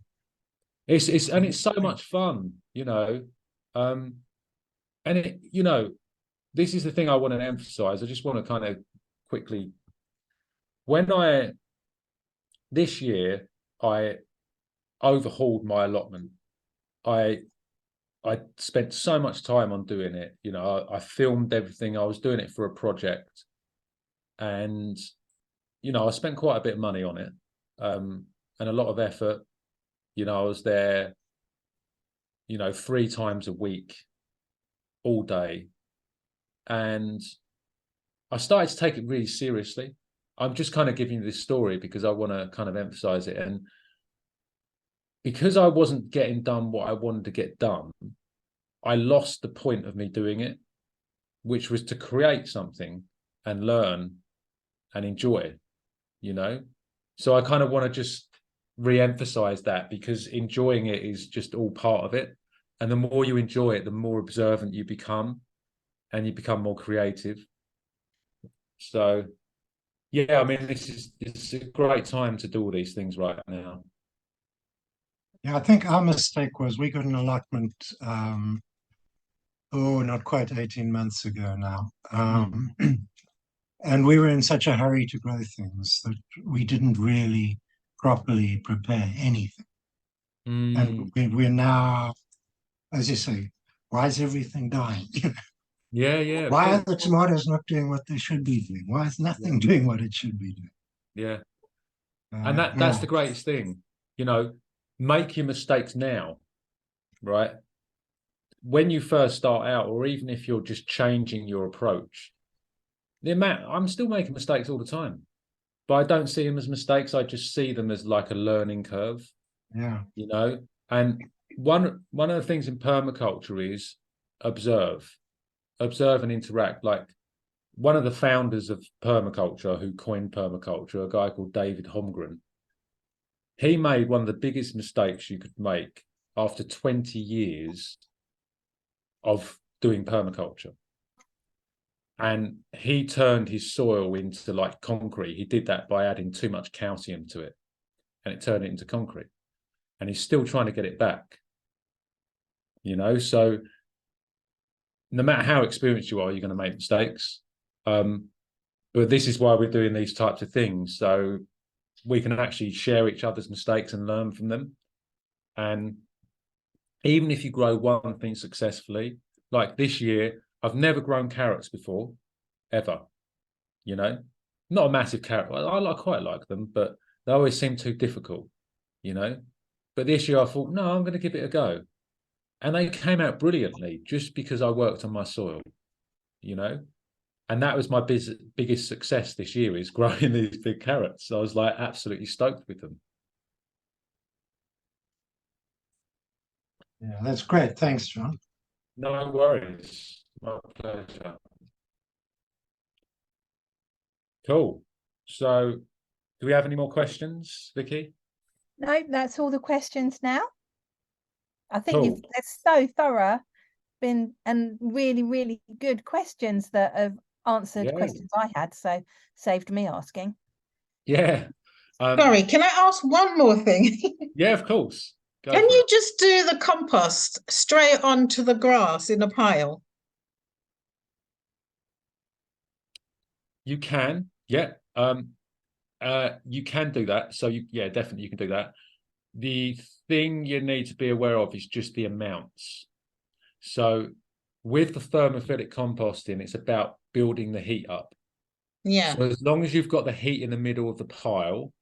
It's so much fun, and this is the thing I want to emphasize. I just want to kind of quickly, this year I overhauled my allotment. I spent so much time on doing it. I filmed everything. I was doing it for a project, and I spent quite a bit of money on it, and a lot of effort. I was there, 3 times a week, all day, and I started to take it really seriously. I'm just kind of giving you this story because I want to kind of emphasize it, and because I wasn't getting done what I wanted to get done, I lost the point of me doing it, which was to create something and learn and enjoy, So I kind of want to just re-emphasize that, because enjoying it is just all part of it. And the more you enjoy it, the more observant you become, and you become more creative. So, yeah, I mean, it's a great time to do all these things right now. Yeah, I think our mistake was we got an allotment, not quite 18 months ago now. And we were in such a hurry to grow things that we didn't really properly prepare anything. And we're now, as you say, why is everything dying? Yeah. Why are the tomatoes not doing what they should be doing? Why is nothing doing what it should be doing? Yeah. And that's the greatest thing, make your mistakes now, right? When you first start out, or even if you're just changing your approach, I'm still making mistakes all the time, but I don't see them as mistakes. I just see them as like a learning curve. Yeah. And one of the things in permaculture is observe and interact. Like, one of the founders of permaculture, who coined permaculture, a guy called David Holmgren, he made one of the biggest mistakes you could make after 20 years of doing permaculture. And he turned his soil into like concrete. He did that by adding too much calcium to it, and it turned it into concrete. And he's still trying to get it back. So no matter how experienced you are, you're going to make mistakes. But this is why we're doing these types of things, so we can actually share each other's mistakes and learn from them. And even if you grow one thing successfully, like this year, I've never grown carrots before, ever. Not a massive carrot. I quite like them, but they always seem too difficult. But this year I thought, no, I'm going to give it a go, and they came out brilliantly just because I worked on my soil. And that was my biggest success this year, is growing these big carrots. I was like absolutely stoked with them. Yeah, that's great. Thanks, John. No worries. My pleasure. Cool. So do we have any more questions, Vicky? No, that's all the questions now. I think Cool. they're so thorough, and really, really good questions that have answered questions I had, so saved me asking. Yeah. Sorry, can I ask one more thing? Yeah, of course. Go Can for you it. just do the compost straight onto the grass in a pile? You can, yeah. You can do that. So yeah, definitely you can do that. The thing you need to be aware of is just the amounts. So with the thermophilic composting, it's about building the heat up. Yeah. So as long as you've got the heat in the middle of the pile,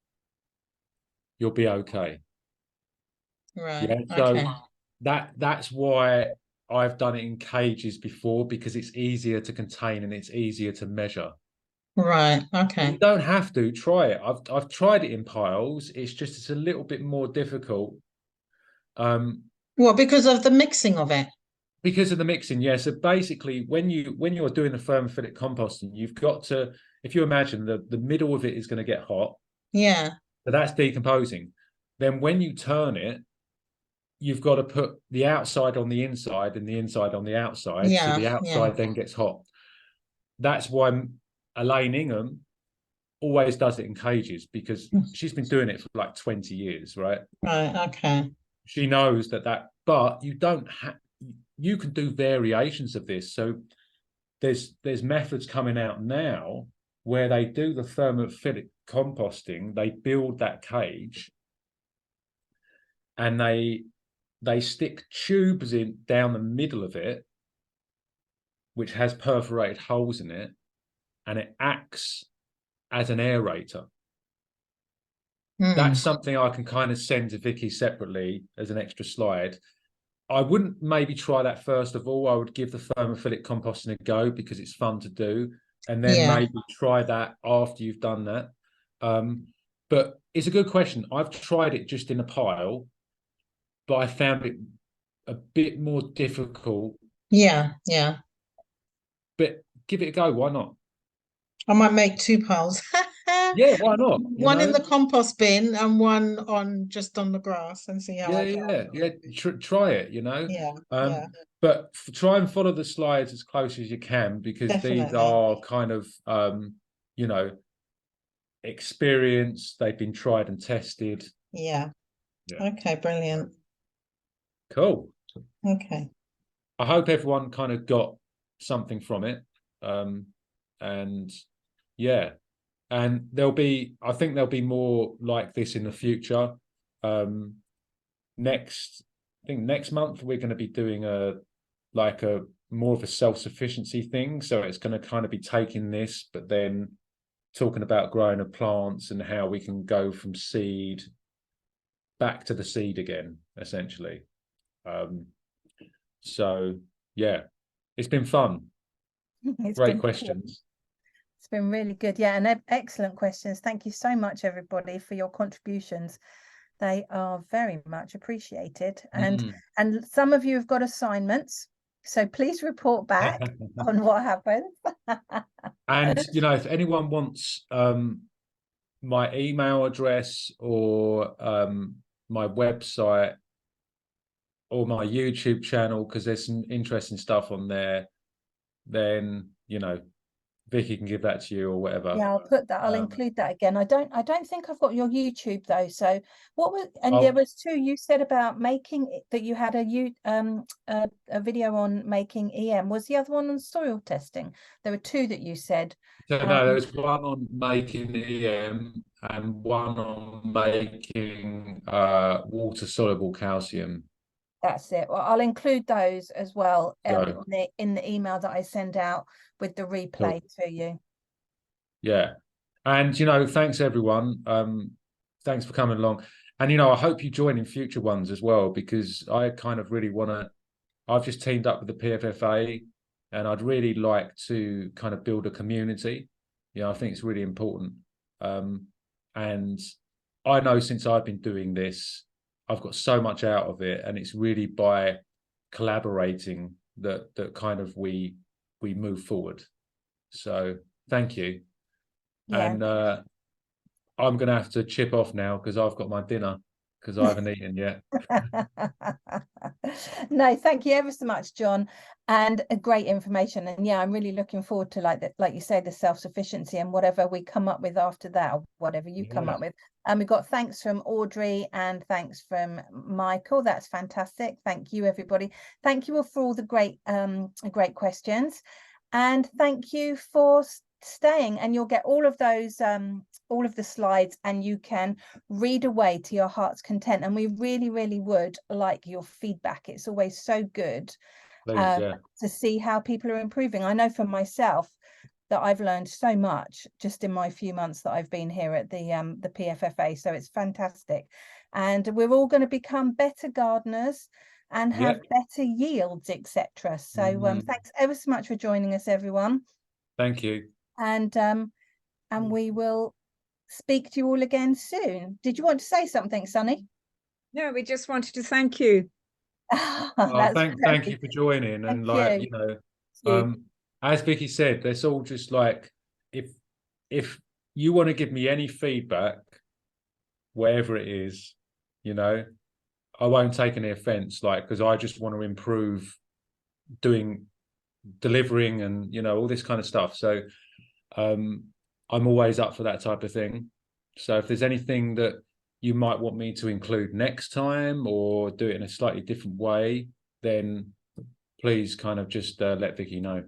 you'll be okay. Right. Yeah. So Okay. that's why I've done it in cages before, because it's easier to contain and it's easier to measure. Right. You Okay. don't have to try it. I've tried it in piles. It's a little bit more difficult. Well, because of the mixing of it. Because of the mixing, yeah. So basically, when you're doing the thermophilic composting, you've got to, if you imagine the middle of it is going to get hot, Yeah. so that's decomposing. Then when you turn it, you've got to put the outside on the inside and the inside on the outside, so Yeah. the Yeah. outside then gets hot. That's why Elaine Ingham always does it in cages, because she's been doing it for like 20 years, right? Right. Okay. She knows that, but you don't have, you can do variations of this. So there's methods coming out now where they do the thermophilic composting, they build that cage and they stick tubes in down the middle of it, which has perforated holes in it, and it acts as an aerator. That's something I can kind of send to Vicky separately as an extra slide. I wouldn't maybe try that first of all. I would give the thermophilic composting a go because it's fun to do, and then maybe try that after you've done that. But it's a good question. I've tried it just in a pile, but I found it a bit more difficult. Yeah. Yeah. But give it a go. Why not? I might make two piles. Yeah, why not? One in the compost bin and one on just on the grass, and see how I go. Yeah. Try it. Yeah. But try and follow the slides as close as you can, because these Definitely. are kind of you know, experience. They've been tried and tested. Yeah. Okay, brilliant. Cool. Okay. I hope everyone kind of got something from it. And yeah, and I think there'll be more like this in the future. I think next month we're going to be doing a more of a self-sufficiency thing. So it's going to kind of be taking this, but then talking about growing of plants and how we can go from seed back to the seed again, essentially. So yeah, it's been fun. Great questions. It's been really good. Yeah, and excellent questions. Thank you so much, everybody, for your contributions. They are very much appreciated. And some of you have got assignments, so please report back on what happened. And if anyone wants my email address or my website or my YouTube channel, because there's some interesting stuff on there, then Vicky can give that to you or whatever. Yeah, I'll put that. I'll include that again. I don't think I've got your YouTube though. So there was two you said about making that you had a video on making EM. Was the other one on soil testing? There were two that you said. So no, there was one on making EM and one on making water soluble calcium. That's it. Well, I'll include those as well in the email that I send out with the replay to you. Yeah. And, thanks everyone. Thanks for coming along. And, I hope you join in future ones as well, because I kind of really want to, I've just teamed up with the PFFA and I'd really like to kind of build a community. You know, I think it's really important. And I know since I've been doing this, I've got so much out of it, and it's really by collaborating that kind of we move forward. So thank you. Yeah. And I'm going to have to chip off now because I've got my dinner, because I haven't eaten yet. No, thank you ever so much, John, and a great information. And yeah, I'm really looking forward to, like you say, the self-sufficiency and whatever we come up with after that, or whatever you come up with. And we've got thanks from Audrey and thanks from Michael. That's fantastic. Thank you, everybody. Thank you all for all the great questions, and thank you for staying. And you'll get all of those all of the slides, and you can read away to your heart's content. And we really would like your feedback. It's always so good to see how people are improving. I know for myself that I've learned so much just in my few months that I've been here at the PFFA, so it's fantastic. And we're all going to become better gardeners and have better yields, etc. So thanks ever so much for joining us, everyone. Thank you. And we will speak to you all again soon. Did you want to say something, Sunny? No, we just wanted to thank you. Thank you for joining. And like, you know, as Vicky said, that's all just like, if you want to give me any feedback, wherever it is, you know, I won't take any offense, like, because I just want to improve delivering and, you know, all this kind of stuff. So I'm always up for that type of thing. So if there's anything that you might want me to include next time, or do it in a slightly different way, then please kind of just let Vicky know.